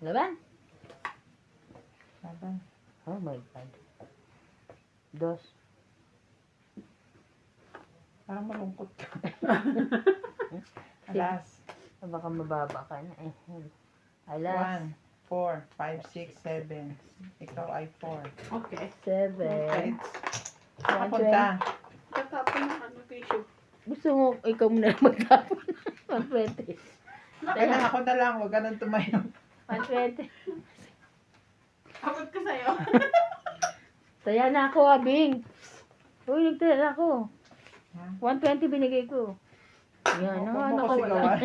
Laban? Laban. Oh my God. Dos. Parang malungkot. Alas. Baka mababa ka na eh. Alas. 1, 4, 5, 6, 7. Ikaw ay 4. Okay. 7. Right. Saan ka punta? Katapon na ano, tissue. Gusto mo, ikaw muna magtapon. 120. Kaya ako na lang. Huwag ka nang tumayo. 120. Abot ko sa'yo. Taya na ako, Abing. Uy, nagtaya na ako. Ha? 120 binigay ko. Yan, Huwag ano mo ko ko wala. sigawan.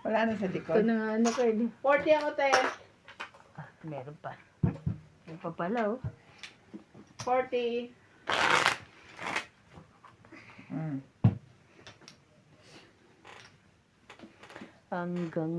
Wala na sa Ito likod. na nga, ano ko eh. 40 ako, te. Meron pa. Meron pa pala, oh. 40. Mm. Hanggang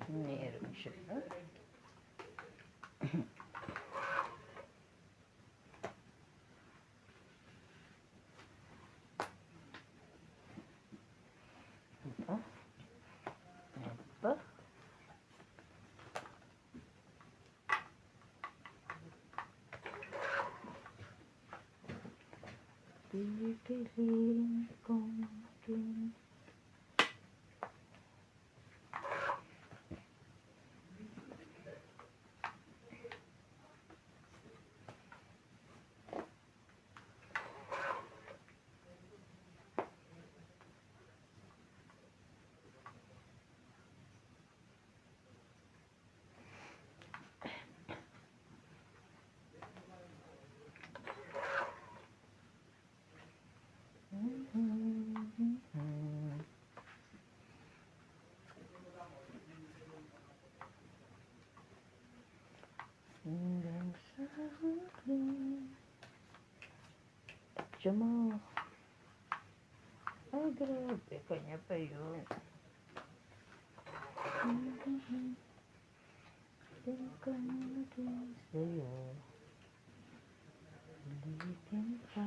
meron siya. Ito. Ito. Pipiliin kong maging hanggang sa huli. Diyan mo. Ay, grabe. Kanya pa yun. Din ka natin sa'yo. Ulitin pa.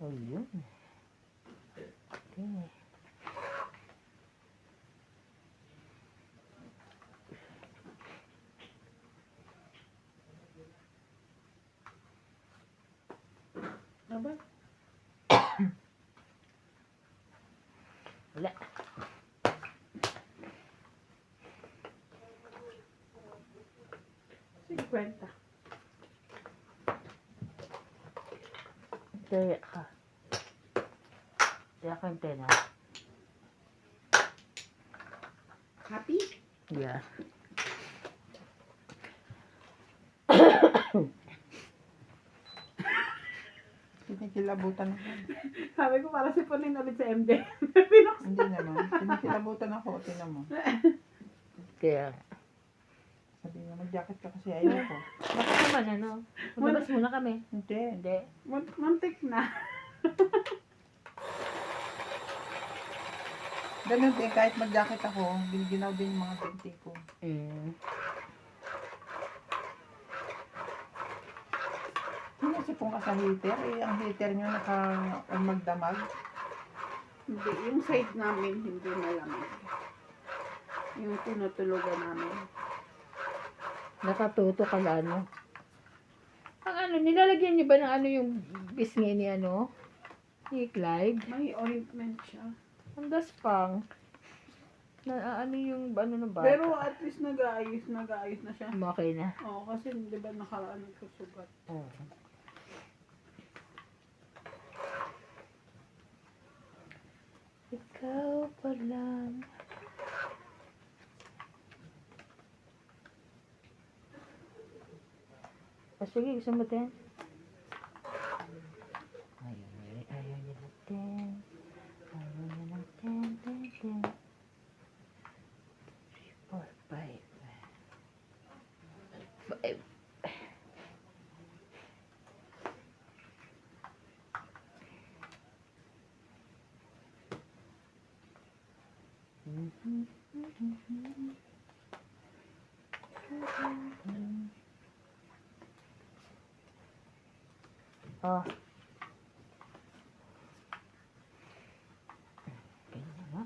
Ayun. Okay. Aba, Wala. $50. Taya ka. Taya ka yung tena. Kaya, Kinikilabutan ako. Sabi ko para si Pauline ulit sa MJ. Hindi naman. Kinikilabutan ako. Tinan mo. kaya, Sabi niya, mag-jacket ka kasi ayoko. bakit naman ano? Maglabas muna kami. Hindi. Hindi. Muntik na. Ganun din, kahit mag-jacket ako, giniginaw din yung mga binti ko. Sinasipong ka sa heater, ang heater niyo magdamag. Hindi, yung side namin hindi malamig. Yung tinutulugan namin. Nakatuto ka na ano. Ang ano, nilalagyan niyo ba ng ano yung bisngi ni ano? Ni Clyde? May ointment siya. Ang gaspang. Na ano yung ano ng bata? Pero at least nag-aayos na siya. Okay na. Oo, kasi di ba nakaraan nagsusugat. Oo. Ikaw pa lang. Sige, gusto mo din? Ayaw niya natin. Ayaw niya natin. 3, 4, 5. 5. Oh. Ganyan nga.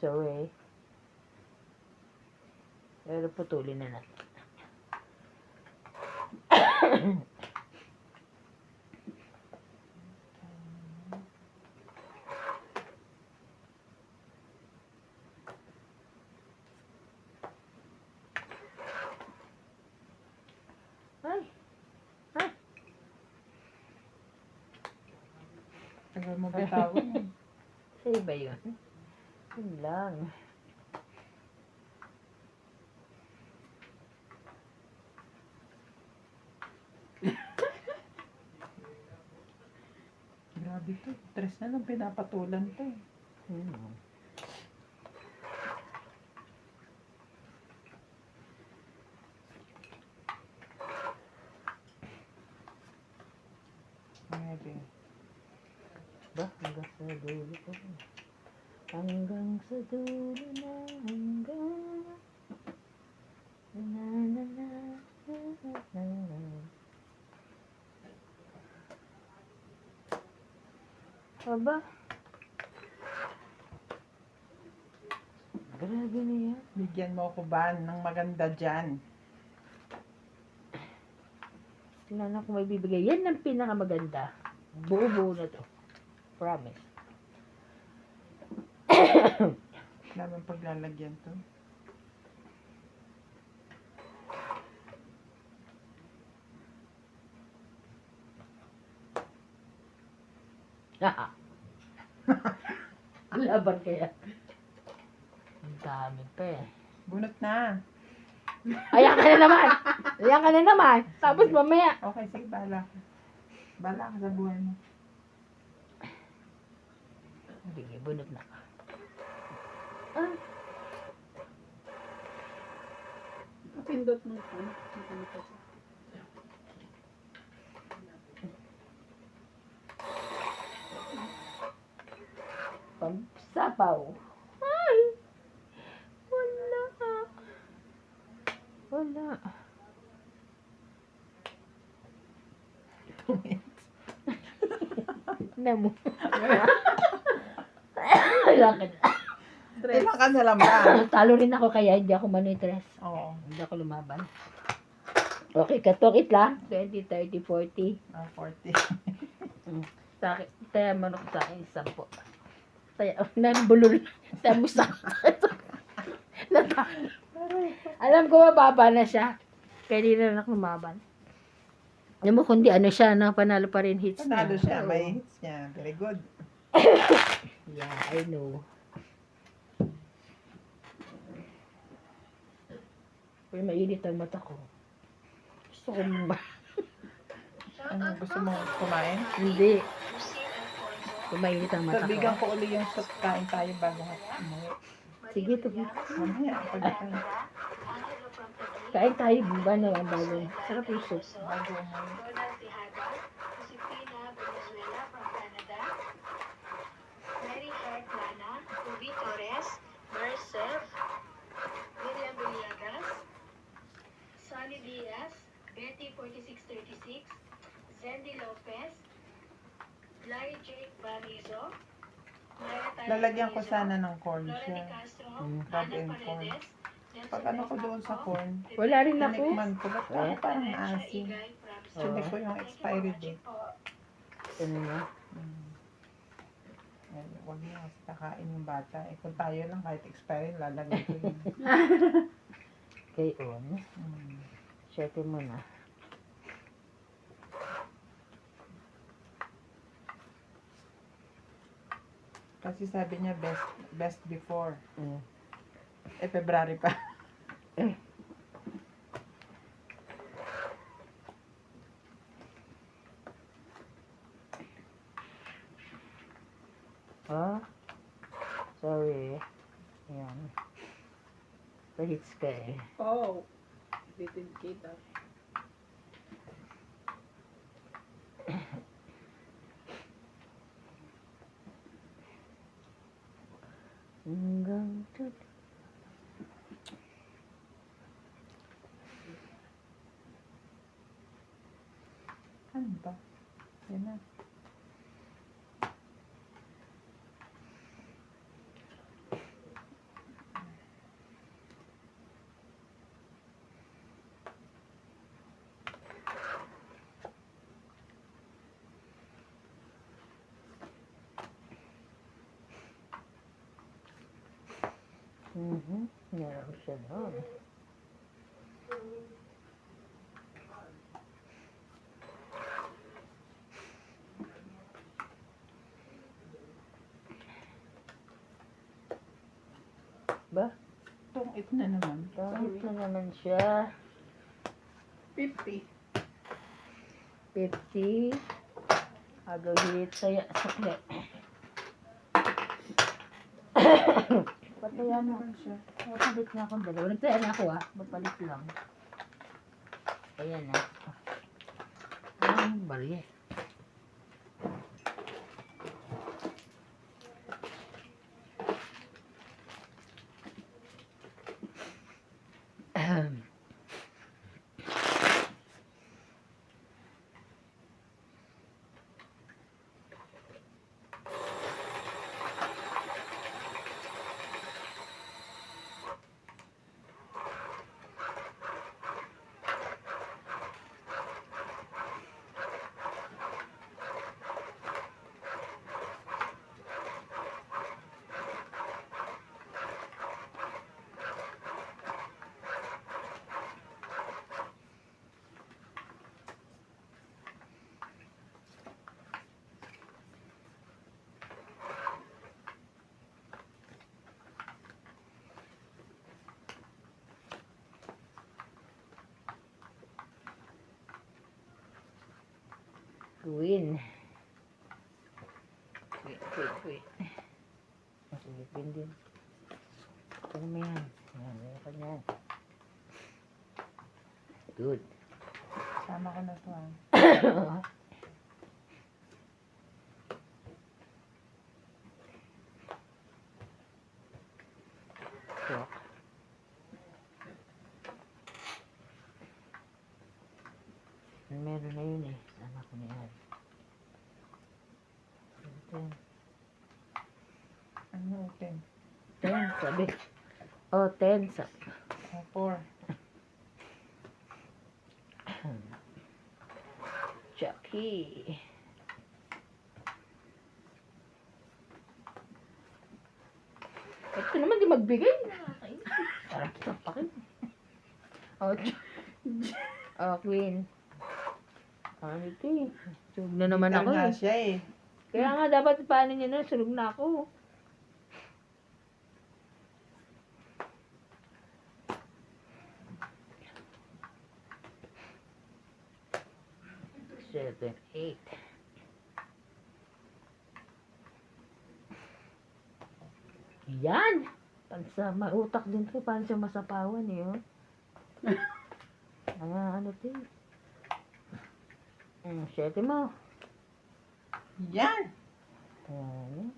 Sorry. Pero putulin na natin. Ay. Ay. Tagal mo bitawan. Sa iba yun. Yun lang. Grabe to. Tres na lang pinapatulan to. Maybe. Ba? Hanggang sa dulo ko. Hanggang sa dulo na. Hanggang. Na na na. Na na na. Aba? Grabe na yan. Bigyan mo ako ba ng maganda dyan? Tingnan na kung may bibigay. Yan ang pinakamaganda. Buo-buo na to. Promise. Naman paglalagyan to. Laban kaya. Ang dami pa eh. Bunot na. Ayan ka na naman! Ayan ka na naman! Tapos mamaya. Okay, sige, bahala ka. Bahala ka sa buhay mo. Sige, bunot na. Ah, Pindot mo ito. Ano pa siya? pamsapaw. Ay! Wala. Wala. Namo. Wala ka na. Ilan ka na lang ba? Talo rin ako kaya hindi ako manoy-tres. Oo. Hindi ako lumaban. Okay, katokit lang. 20, 30, 40. 40. Sa akin, tayo manok sa akin, 10. Tayo, nabulol. Tamusa. Alam ko mababa na siya. Kaya di na lumaban. Alam mo, kundi ano siya, panalo pa rin hits niya. Panalo siya, Oo. may hits niya. Very good. Yeah, I know. Pero mainit ang mata ko. Gusto ko Ano, gusto mo kumain? Hindi. Lucille Alfonso, Mainit ang mata Sabigan ko. ko uli yung shot, kain tayo bago umuwi. Sige, to. Mamaya, pagkain. Angelo from Taguig, Kain tayo, ba naman bago. Sarap yung soup. Bago umuwi. Ronald Tejada, Josefina Venezuela from Canada, Mary Hart Lana, Ruby Torres, Mercef, Miriam Villegas, Sonny Diaz, Betty 4636, Zendy Lopez, Larry Jake Barizo, Maya Talia Lalagyan ko Barizo, sana ng corn Lorette siya. Castro, Rub Ana and corn. Paredes, Nelson Pag ano ko doon sa Delmaco, corn, Wala rin ako. tinikman ko, ba't ako parang Valencia asin? Igay from Sabi ko yung Thank you for expiry watching date. po. Ano na? Yan, huwag niya kasi kakain yung bata. Eh kung tayo lang, kahit expiry, lalagay ko yun. Kay On. Mm. Siyete mo na. Kasi sabi niya, best before. Mm. Eh, February pa. Ah? Sorry. Ayan. Pahits ka eh. Oh, didn't kita. Hanggang tuloy. Ano ba? Yan na. Meron siya doon. Ba? Tungit na naman. Bakit na naman siya? 50. 50. Agawit saya sakle. Patayan mo. Mapalit na akong dalawa. Nagtaya na ako Mapalit lang. Ayan na. Bali. Queen. Queen. Queen din. Ano mo yan? Meron yan. Good. Sama ko na to Talk. Meron na yun Sama ko na yan. Ten. Ano, 10? 10, sabi. Oh, 10. O, 4. Jackie. bibigay. Nakakainis. Sarap sa pakin. Oh, Queen. Ano ito eh. Sunog na naman Bitter ako nga eh. siya eh. Kaya nga dapat paano niya na, sunog na ako. Seven, eight. Yan! Pansa, mautak din to. Paano siya masapawan eh, oh. Ano to eh. Siyete mo. Yan! Ayan.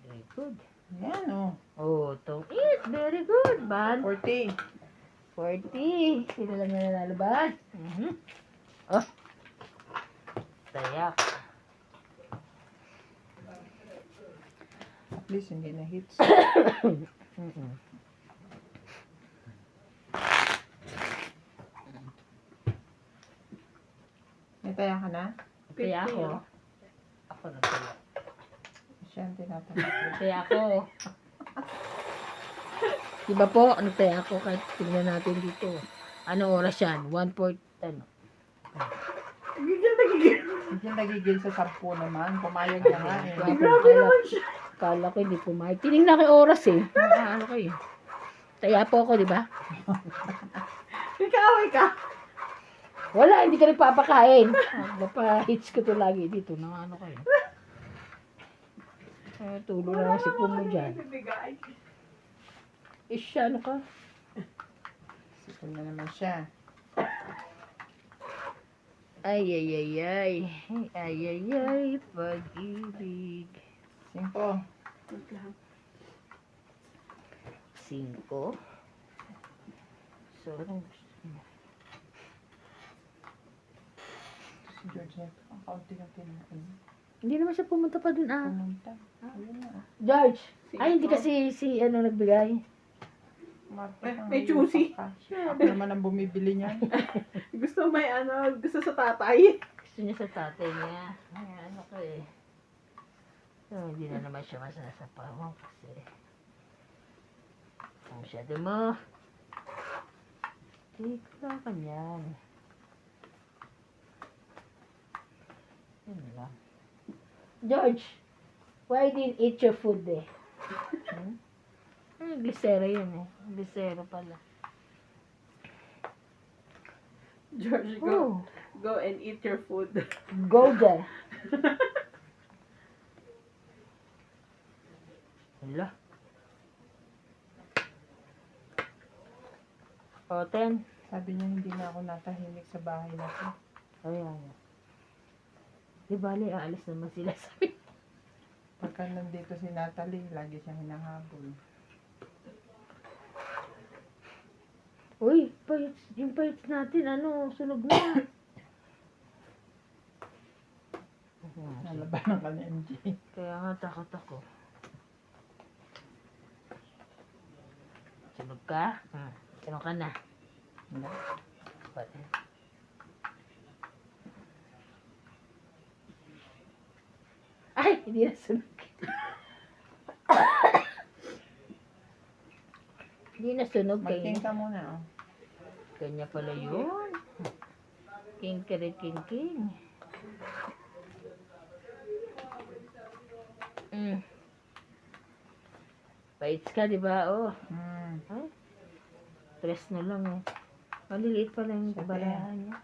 Very good. Yan oh. Oh, tong it. Very good. Ban. 40. 40. Sino lang na nanalo ba? Oh. Tayak. At least hindi na hits. May taya ka na? Kaya ako. Ako nagtaya. Siya ang tinatanong. Kaya ako. Diba po? Nagtaya ako. Kahit tingnan natin dito. Ano oras yan? 1:10. Hindi siya nagigil sa 10 naman. Pumayag na nga eh. Kala ko hindi pumayag. Tinignan ko yung oras eh. Ano ko eh. Taya po ako, di ba? Ikaw, ka. Wala, hindi ka rin papakain. Mapa-hits ko to lagi dito. Nang ano kayo. Tulo na lang si Kumo dyan. Bibigay. Ano ka? Sipon na naman siya. Ay, ay, ay, ay. Ay, ay, ay. Pag-ibig. 5. Wait lang. 5. So, anong gusto mo? Si Georgette, ang kaunti-kaunti na Hindi naman siya pumunta pa dun ah. pumunta. Ayun na. George! Ay, hindi kasi si ano nagbigay. May juicy. Ako naman ang bumibili niyan. Gusto may gusto sa tatay. Gusto niya sa tatay niya. Ay, ano ko eh. So, hindi na naman siya masasapawan kasi. Ang masyado mo. Take na kanyan. Yun lang. George, why didn't eat your food eh? Glisero yun eh. Glisero pala. George, Oh, go and eat your food. go there. Hala. O, 10. Sabi niya hindi na ako natahimik sa bahay na to. Ayan. Di bali, aalis naman sila sa amin. Pagka nandito si Natalie, lagi siyang hinahabol. Uy, yung pahits natin, sunog na. Nalabanan ka ni MJ. Kaya nga takot ako. Sunog ka? Sunog ka na. Wala. Ay, hindi na sunog. Hindi na sunog Mag-king kayo. ka muna oh. Kanya pala yun. King kere king king. Paits ka, di ba? Oh. Ay. Press na lang eh. Maliliit pala yung Sabi. barahan niya.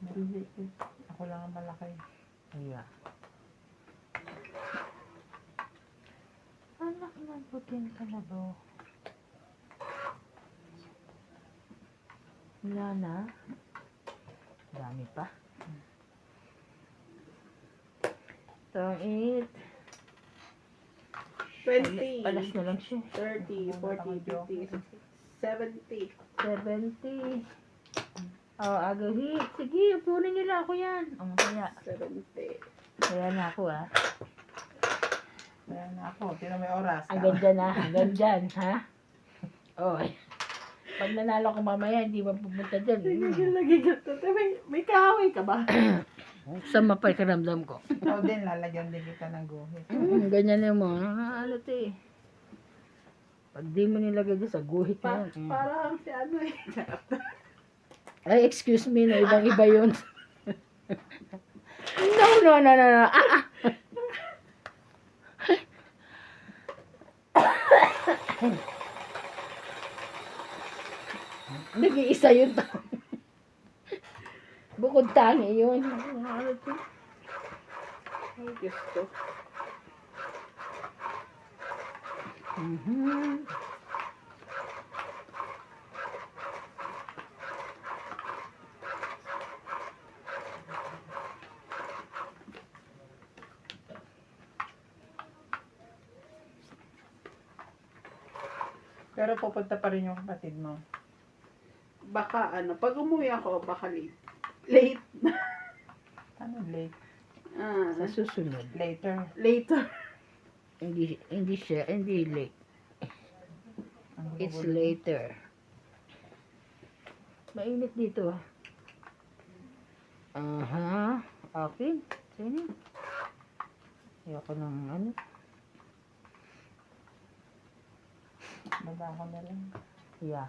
Maliliit. Ako lang ang malaki. Yeah. Anak ng puting kalabo. Wala na. Dami pa. Itong 8. 20, Alas na lang siya. 30, 40, 50, 70. 70. Oh, agahit. Sige, punin niyo lang ako yan. Ang kaya. 70. Kaya na ako ah. Kaya na ako. Tino may oras. Hanggang dyan ah. Hanggang dyan, ha? Oh. Pag nanalo ko mamaya, hindi ba pupunta dyan? Lagi ganito. May kaaway ka ba? Sama pa karamdam ko. Ikaw din, lalagyan din kita ng guhit. Ganyan yung mga ano to eh. Pag di mo nilagay dyan sa guhit na yan. Parang si ano eh. Ay, excuse me, no, ibang-iba yun. No. Nag-iisa yun. Bukod tangi yun. Ano to? Ay, Diyos ko. Mhm. Pero pupunta pa rin yung kapatid mo. Baka ano, pag umuwi ako, baka late. Late. Ano late? Sa susunod. Later. Later. Hindi late. Ang It's gugulo. later. Mainit dito. Aha. Akin. Sino? Ayoko ng ano. Baba ko na lang. Yeah.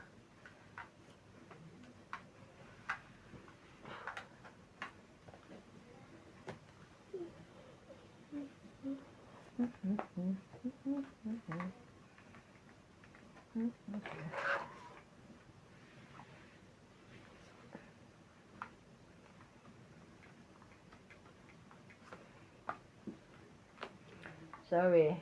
Sorry.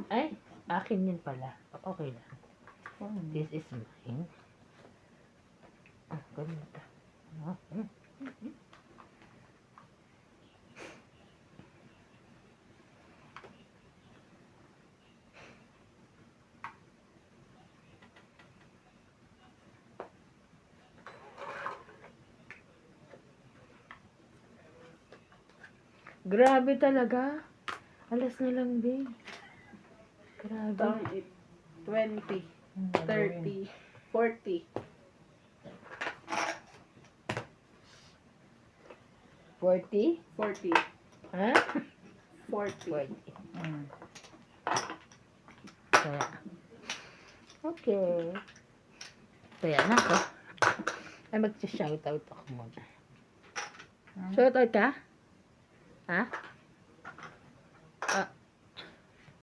Ay, akin yun pala. Okay lang. This is mine. Ganito. Grabe talaga. Alas na lang din. Grabe. 20, Hmm, 30, 40. 40? 40. Ha? 40. 40. Hmm. Kaya. Okay. Kaya na ako. Ay, mag-shoutout ako muna. Shoutout ka? Ha?